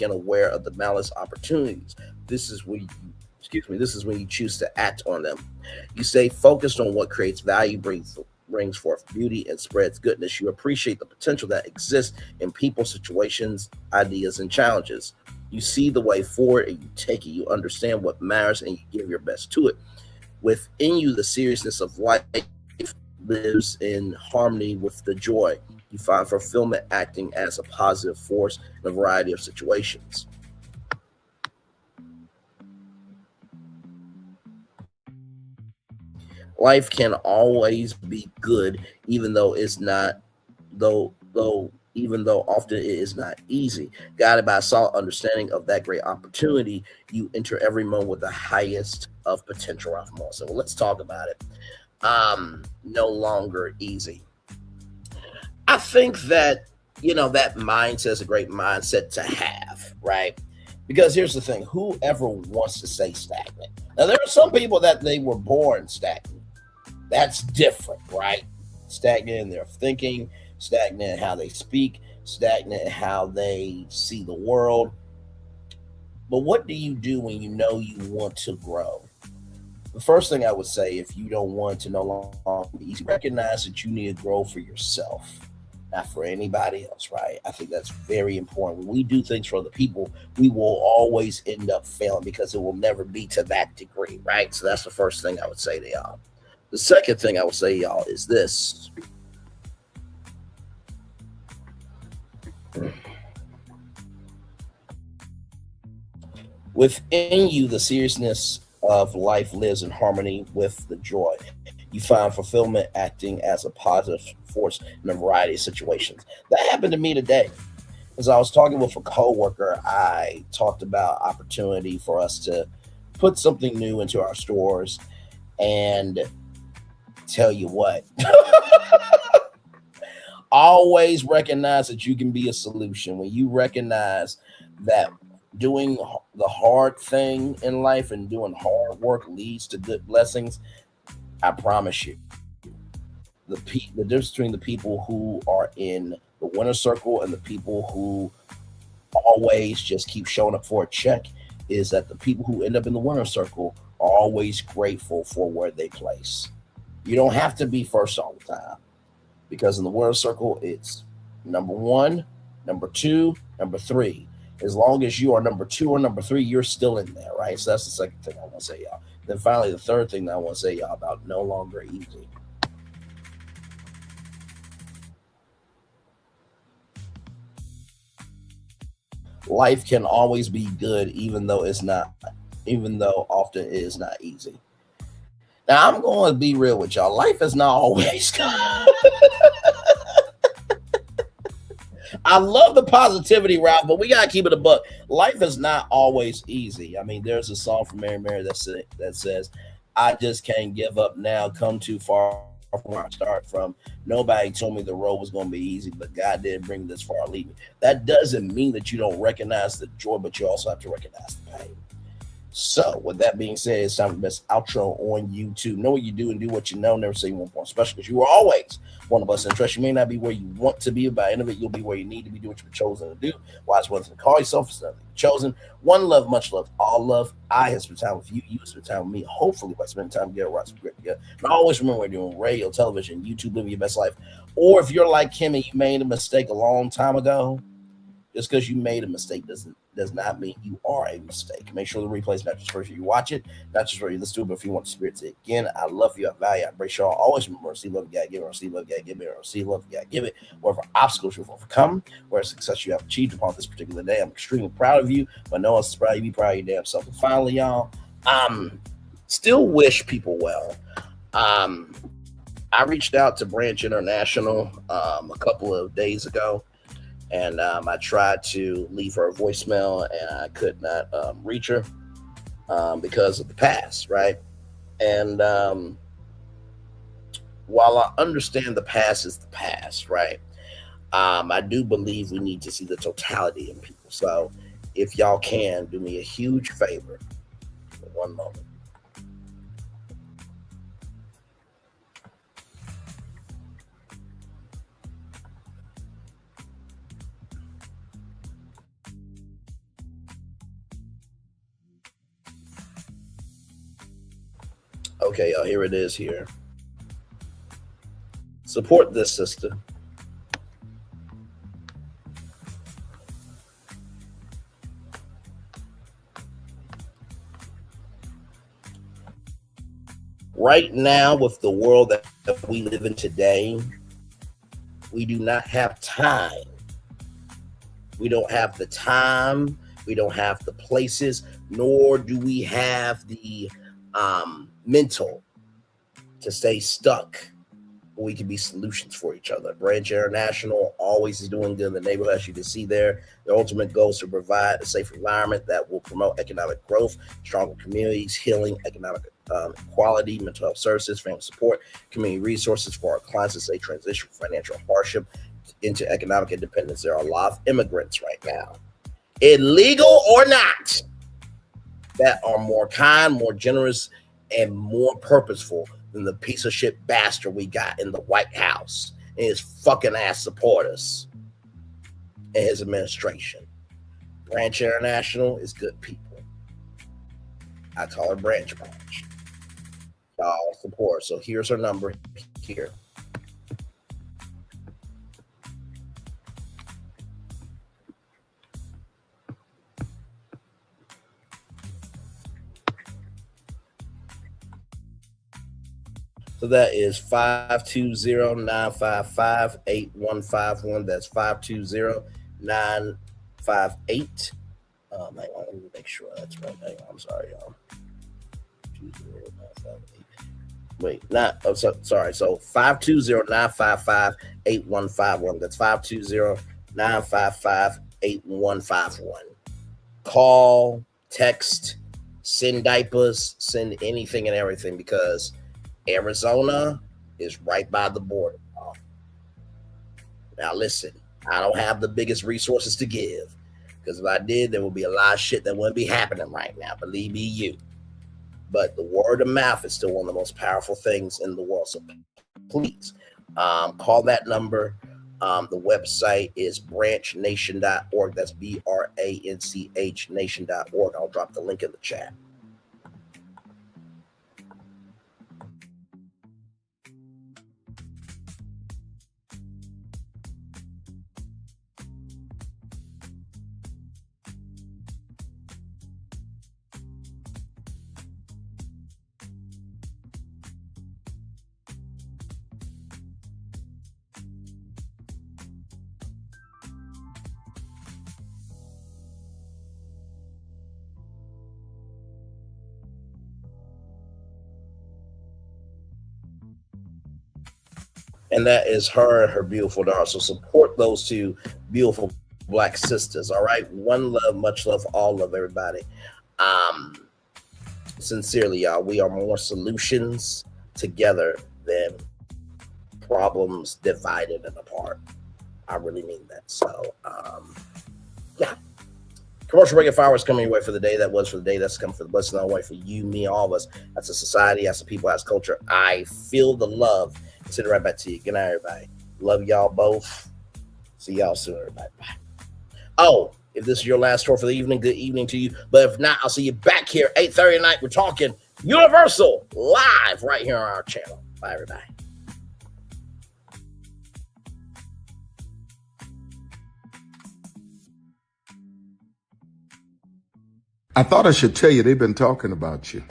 Speaker 2: and aware of the malice opportunities. This is when you choose to act on them. You stay focused on what creates value, brings forth beauty, and spreads goodness. You appreciate the potential that exists in people, situations, ideas, and challenges. You see the way forward and you take it. You understand what matters and you give your best to it. Within you, the seriousness of life lives in harmony with the joy. You find fulfillment acting as a positive force in a variety of situations. Life can always be good, even though it's not, even though often it is not easy. Guided by a solid understanding of that great opportunity, you enter every moment with the highest of potential. So let's talk about it. No longer easy. I think that, that mindset is a great mindset to have, right? Because here's the thing, whoever wants to stay stagnant? Now, there are some people that they were born stagnant. That's different, right? Stagnant in their thinking, stagnant in how they speak, stagnant in how they see the world. But what do you do when you know you want to grow? The first thing I would say, if you don't want to no longer be easy, recognize that you need to grow for yourself, not for anybody else, right? I think that's very important. When we do things for other people, we will always end up failing because it will never be to that degree, right? So that's the first thing I would say to y'all. The second thing I would say, y'all, is this. Within you, the seriousness of life lives in harmony with the joy. You find fulfillment acting as a positive force in a variety of situations. That happened to me today. As I was talking with a coworker, I talked about opportunity for us to put something new into our stores, and tell you what, always recognize that you can be a solution. When you recognize that doing the hard thing in life and doing hard work leads to good blessings, I promise you, the difference between the people who are in the winner's circle and the people who always just keep showing up for a check is that the people who end up in the winner's circle are always grateful for where they place. You don't have to be first all the time, because in the winner's circle, it's number one, number two, number three. As long as you are number two or number three, you're still in there, right? So that's the second thing I want to say, y'all. Then finally, the third thing that I want to say, y'all, about no longer easy. Life can always be good, even though often it is not easy. Now, I'm going to be real with y'all. Life is not always good. I love the positivity, Ralph, but we got to keep it a buck. Life is not always easy. I mean, there's a song from Mary that says, I just can't give up now, come too far from where I start from. Nobody told me the road was going to be easy, but God didn't bring me this far to leave me. That doesn't mean that you don't recognize the joy, but you also have to recognize the pain. So, with that being said, it's time for the best outro on YouTube. Know what you do and do what you know. Never say you want more special, because you are always one of us. And trust, you may not be where you want to be, but by the end of it, you'll be where you need to be. Do what you've chosen to do. Why it's one thing to call yourself, it's nothing chosen. One love, much love, all love. I have spent time with you. You have spent time with me. Hopefully, by spending time together, we're some great together. And always remember, we're doing radio, television, YouTube, living your best life. Or if you're like him and you made a mistake a long time ago, just because you made a mistake does not mean you are a mistake. Make sure the replay is not just for you watch it, not just for you listen to it, but if you want the spirit to again, I love you, I value, I embrace y'all. Always remember, see love, you gotta give it, or see love, you gotta give it, or see love, you gotta give it. Whatever obstacles you've overcome, whatever success you have achieved upon this particular day, I'm extremely proud of you, but no one's proud of you, be proud of your damn self. And finally, y'all, Still wish people well. I reached out to Branch International a couple of days ago, and I tried to leave her a voicemail, and I could not reach her because of the past, right? And while I understand the past is the past, right? I do believe we need to see the totality in people. So if y'all can, do me a huge favor. One moment. Okay, y'all, here it is here. Support this sister. Right now, with the world that we live in today, we do not have time. We don't have the time. We don't have the places, nor do we have the mental to stay stuck. We can be solutions for each other. Branch International always is doing good in the neighborhood, as you can see there. Their ultimate goal is to provide a safe environment that will promote economic growth, stronger communities, healing, economic equality, mental health services, family support, community resources for our clients as they transition from financial hardship into economic independence. There are a lot of immigrants right now, illegal or not, that are more kind, more generous, and more purposeful than the piece of shit bastard we got in the White House and his fucking ass supporters and his administration. Branch International is good people. I call her Branch. Y'all support. So here's her number here. So that is 520-955-8151. That's 520-958. Hang on, let me make sure that's right. Hang on, I'm sorry, y'all. 20958. Wait, not. Oh, sorry. So 520-955-8151. That's 520-955-8151. Call, text, send diapers, send anything and everything, because Arizona is right by the border. Now listen, I don't have the biggest resources to give, because if I did, there would be a lot of shit that wouldn't be happening right now. Believe me, you. But the word of mouth is still one of the most powerful things in the world. So please call that number. The website is branchnation.org. That's BRANCH nation.org. I'll drop the link in the chat. And that is her and her beautiful daughter. So support those two beautiful Black sisters. All right. One love, much love, all love, everybody. Sincerely, y'all, we are more solutions together than problems divided and apart. I really mean that. So, yeah. Commercial break of hours coming your way for the day. That was for the day. That's coming for the blessing on the way for you, me, all of us. That's a society. That's a people. That's culture. I feel the love. Send it right back to you. Good night, everybody. Love y'all both. See y'all soon, everybody. Bye. Oh, if this is your last tour for the evening, good evening to you. But if not, I'll see you back here 8:30 at night. We're talking Universal live right here on our channel. Bye, everybody.
Speaker 14: I thought I should tell you, they've been talking about you.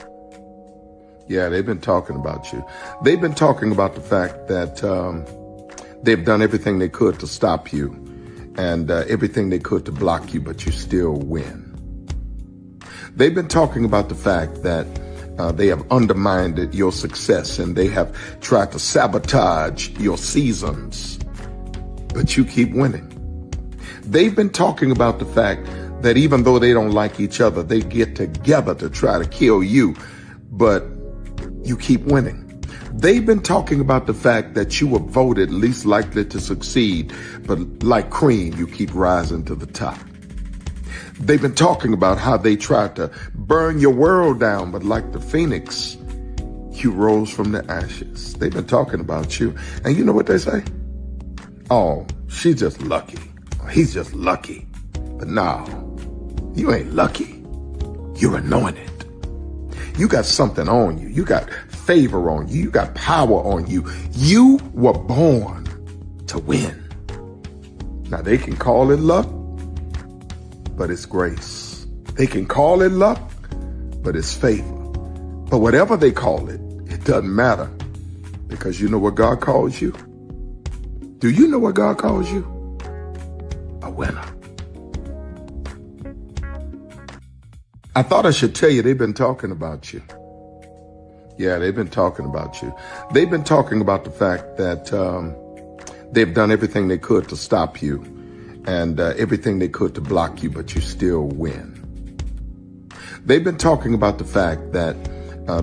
Speaker 14: Yeah, they've been talking about you. They've been talking about the fact that they've done everything they could to stop you and everything they could to block you, but you still win. They've been talking about the fact that they have undermined your success and they have tried to sabotage your seasons, but you keep winning. They've been talking about the fact that even though they don't like each other, they get together to try to kill you, but you keep winning. They've been talking about the fact that you were voted least likely to succeed, but like cream, you keep rising to the top. They've been talking about how they tried to burn your world down, but like the phoenix, you rose from the ashes. They've been talking about you. And you know what they say? Oh, she's just lucky. He's just lucky. But no, you ain't lucky. You're anointed. You got something on you. You got favor on you. You got power on you. You were born to win. Now they can call it luck, but it's grace. They can call it luck, but it's favor. But whatever they call it, it doesn't matter, because you know what God calls you? Do you know what God calls you? A winner. I thought I should tell you they've been talking about you. Yeah, they've been talking about you. They've been talking about the fact that they've done everything they could to stop you and everything they could to block you, but you still win. They've been talking about the fact that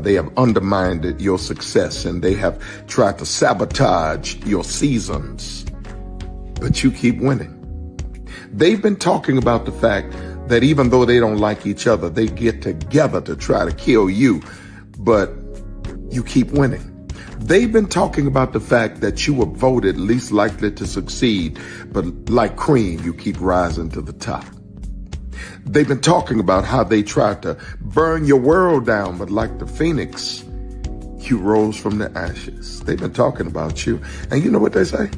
Speaker 14: they have undermined your success and they have tried to sabotage your seasons, but you keep winning. They've been talking about the fact that even though they don't like each other, they get together to try to kill you, but you keep winning. They've been talking about the fact that you were voted least likely to succeed, but like cream, you keep rising to the top. They've been talking about how they tried to burn your world down, but like the phoenix, you rose from the ashes. They've been talking about you. And you know what they say?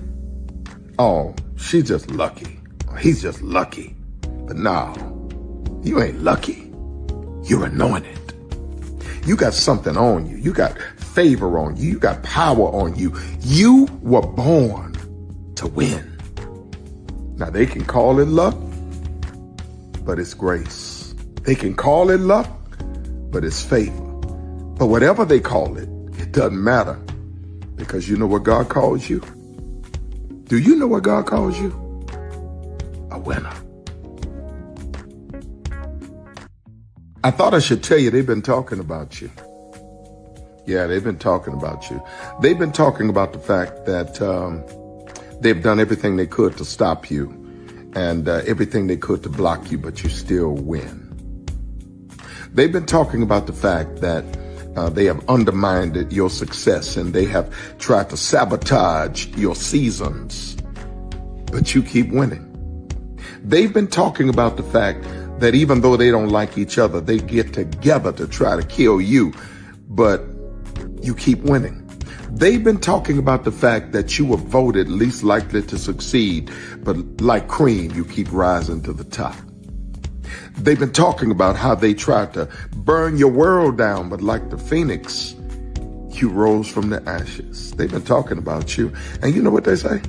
Speaker 14: Oh, she's just lucky. He's just lucky. But no, you ain't lucky. You're anointed. You got something on you. You got favor on you. You got power on you. You were born to win. Now they can call it luck, but it's grace. They can call it luck, but it's favor. But whatever they call it, it doesn't matter, because you know what God calls you? Do you know what God calls you? A winner. I thought I should tell you they've been talking about you. Yeah, they've been talking about you. They've been talking about the fact that they've done everything they could to stop you and everything they could to block you, but you still win. They've been talking about the fact that they have undermined your success and they have tried to sabotage your seasons, but you keep winning. They've been talking about the fact that even though they don't like each other, they get together to try to kill you, but you keep winning. They've been talking about the fact that you were voted least likely to succeed, but like cream, you keep rising to the top. They've been talking about how they tried to burn your world down, but like the phoenix, you rose from the ashes. They've been talking about you. And you know what they say?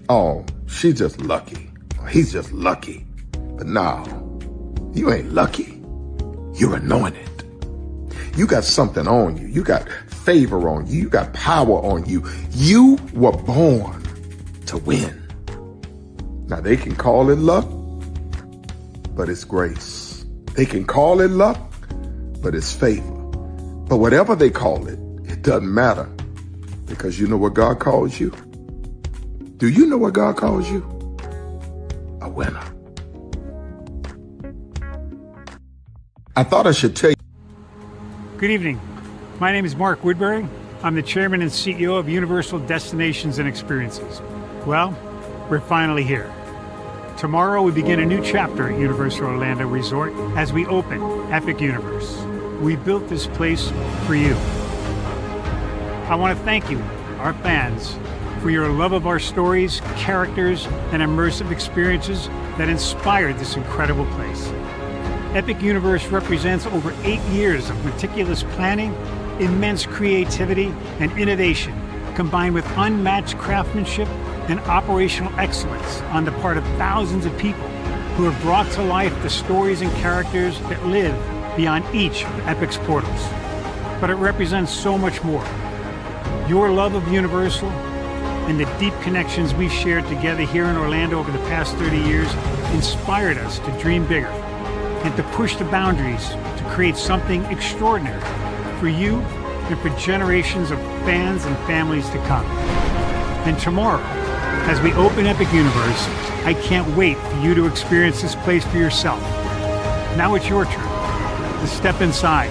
Speaker 14: Oh, she's just lucky. He's just lucky. But no, you ain't lucky. You're anointed. You got something on you. You got favor on you. You got power on you. You were born to win. Now they can call it luck, but it's grace. They can call it luck, but it's favor. But whatever they call it, it doesn't matter, because you know what God calls you? Do you know what God calls you? A winner. I thought I should tell you.
Speaker 15: Good evening. My name is Mark Woodbury. I'm the chairman and CEO of Universal Destinations and Experiences. Well, we're finally here. Tomorrow we begin a new chapter at Universal Orlando Resort as we open Epic Universe. We built this place for you. I want to thank you, our fans, for your love of our stories, characters, and immersive experiences that inspired this incredible place. Epic Universe represents over 8 years of meticulous planning, immense creativity, and innovation, combined with unmatched craftsmanship and operational excellence on the part of thousands of people who have brought to life the stories and characters that live beyond each of Epic's portals. But it represents so much more. Your love of Universal and the deep connections we've shared together here in Orlando over the past 30 years inspired us to dream bigger and to push the boundaries to create something extraordinary for you and for generations of fans and families to come. And tomorrow, as we open Epic Universe, I can't wait for you to experience this place for yourself. Now it's your turn to step inside,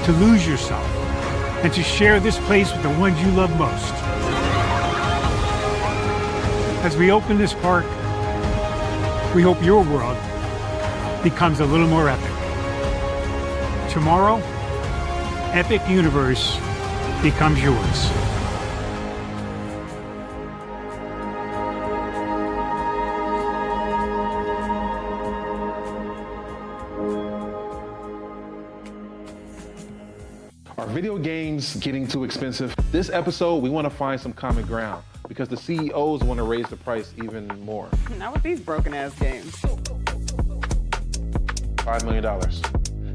Speaker 15: to lose yourself, and to share this place with the ones you love most. As we open this park, we hope your world becomes a little more epic. Tomorrow, Epic Universe becomes yours.
Speaker 16: Are video games getting too expensive? This episode, we want to find some common ground because the CEOs want to raise the price even more.
Speaker 17: Not with these broken ass games.
Speaker 16: $5 million.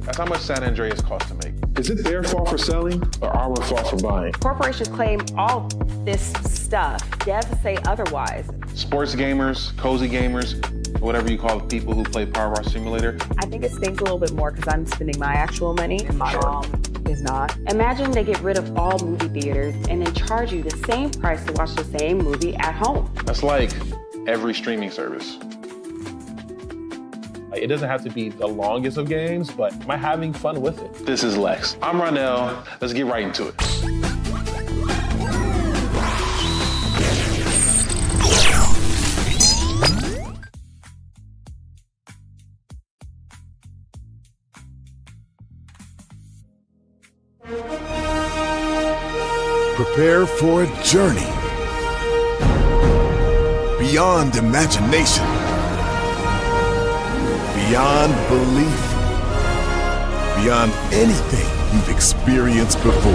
Speaker 16: That's how much San Andreas costs to make. Is it their fault for selling or our fault for buying?
Speaker 17: Corporations claim all this stuff. Devs say otherwise.
Speaker 16: Sports gamers, cozy gamers, whatever you call the people who play Power Wash Simulator.
Speaker 17: I think it stings a little bit more because I'm spending my actual money and my mom is not. Imagine they get rid of all movie theaters and then charge you the same price to watch the same movie at home.
Speaker 16: That's like every streaming service. It doesn't have to be the longest of games, but am I having fun with it? This is Lex. I'm Ronell. Let's get right into it.
Speaker 3: Prepare for a journey beyond imagination, beyond belief, beyond anything you've experienced before.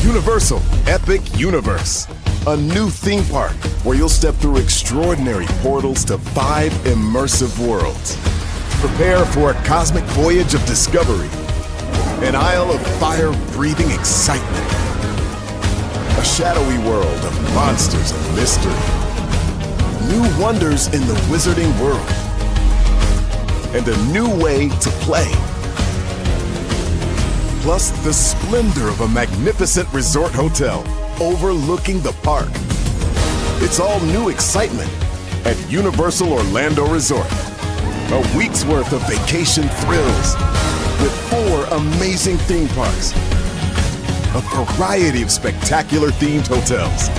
Speaker 3: Universal Epic Universe, a new theme park where you'll step through extraordinary portals to 5 immersive worlds. Prepare for a cosmic voyage of discovery, an isle of fire-breathing excitement, a shadowy world of monsters and mystery, new wonders in the wizarding world, and a new way to play. Plus the splendor of a magnificent resort hotel overlooking the park. It's all new excitement at Universal Orlando Resort. A week's worth of vacation thrills with 4 amazing theme parks, a variety of spectacular themed hotels,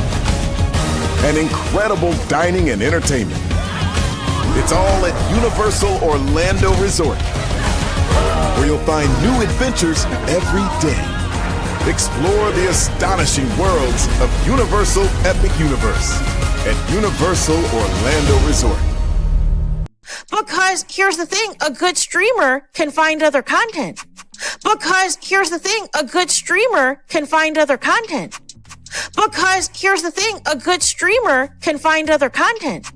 Speaker 3: and incredible dining and entertainment. It's all at Universal Orlando Resort, where you'll find new adventures every day. Explore the astonishing worlds of Universal Epic Universe at Universal Orlando Resort.
Speaker 18: Because here's the thing, a good streamer can find other content. Because here's the thing, a good streamer can find other content. Because here's the thing, a good streamer can find other content.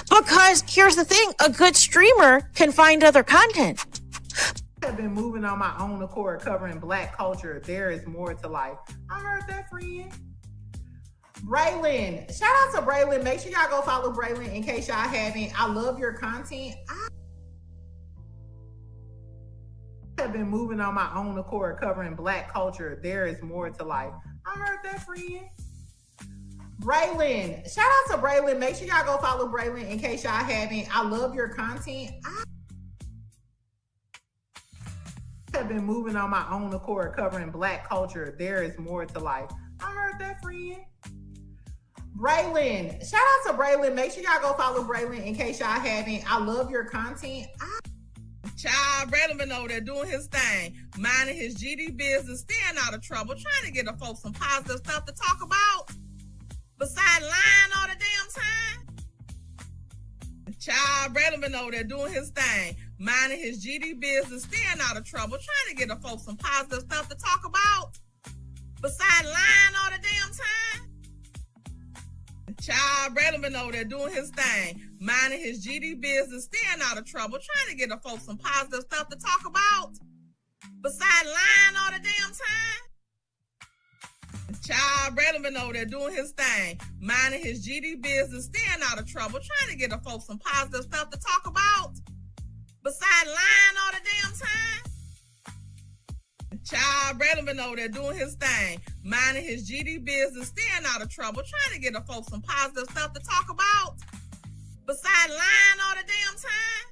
Speaker 18: Because here's the thing, a good streamer can find other content.
Speaker 19: I've been moving on my own accord, covering Black culture. There is more to life. I heard that, friend. Braylon, shout out to Braylon. Make sure y'all go follow Braylon in case y'all haven't. I love your content. I have been moving on my own accord, covering Black culture. There is more to life. I heard that, friend. Braylon, shout out to Braylon. Make sure y'all go follow Braylon in case y'all haven't. I love your content. I have been moving on my own accord, covering Black culture. There is more to life. I heard that, friend. Braylon, shout out to Braylon. Make sure y'all go follow Braylon in case y'all haven't. I love your content.
Speaker 20: Child, Braylon been over there doing his thing, minding his GD business, staying out of trouble, trying to get the folks some positive stuff to talk about, besides lying all the damn time. Child, Braylon been over there doing his thing, minding his GD business, staying out of trouble, trying to get the folks some positive stuff to talk about, besides lying all the damn time. Child, Brandon been over there doing his thing, minding his GD business, staying out of trouble, trying to get the folks some positive stuff to talk about. Besides lying all the damn time. Child, Brandon been over there doing his thing, minding his GD business, staying out of trouble, trying to get the folks some positive stuff to talk about. Besides lying all the damn time. Child, Brandon been over there doing his thing, minding his GD business, staying out of trouble, trying to get the folks some positive stuff to talk about. Besides lying all the damn time.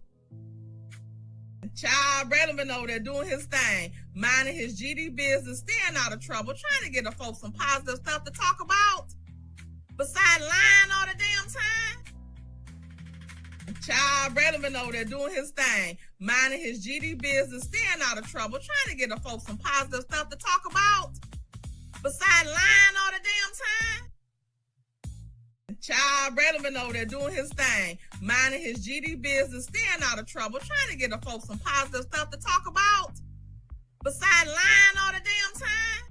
Speaker 20: Child, Brandon been over there doing his thing, minding his GD business, staying out of trouble, trying to get the folks some positive stuff to talk about. Besides lying all the damn time. Child, Brandon been over there doing his thing, minding his GD business, staying out of trouble, trying to get the folks some positive stuff to talk about. Besides lying all the damn time. Child, Brandon been over there doing his thing, minding his GD business, staying out of trouble, trying to get the folks some positive stuff to talk about. Besides lying all the damn time.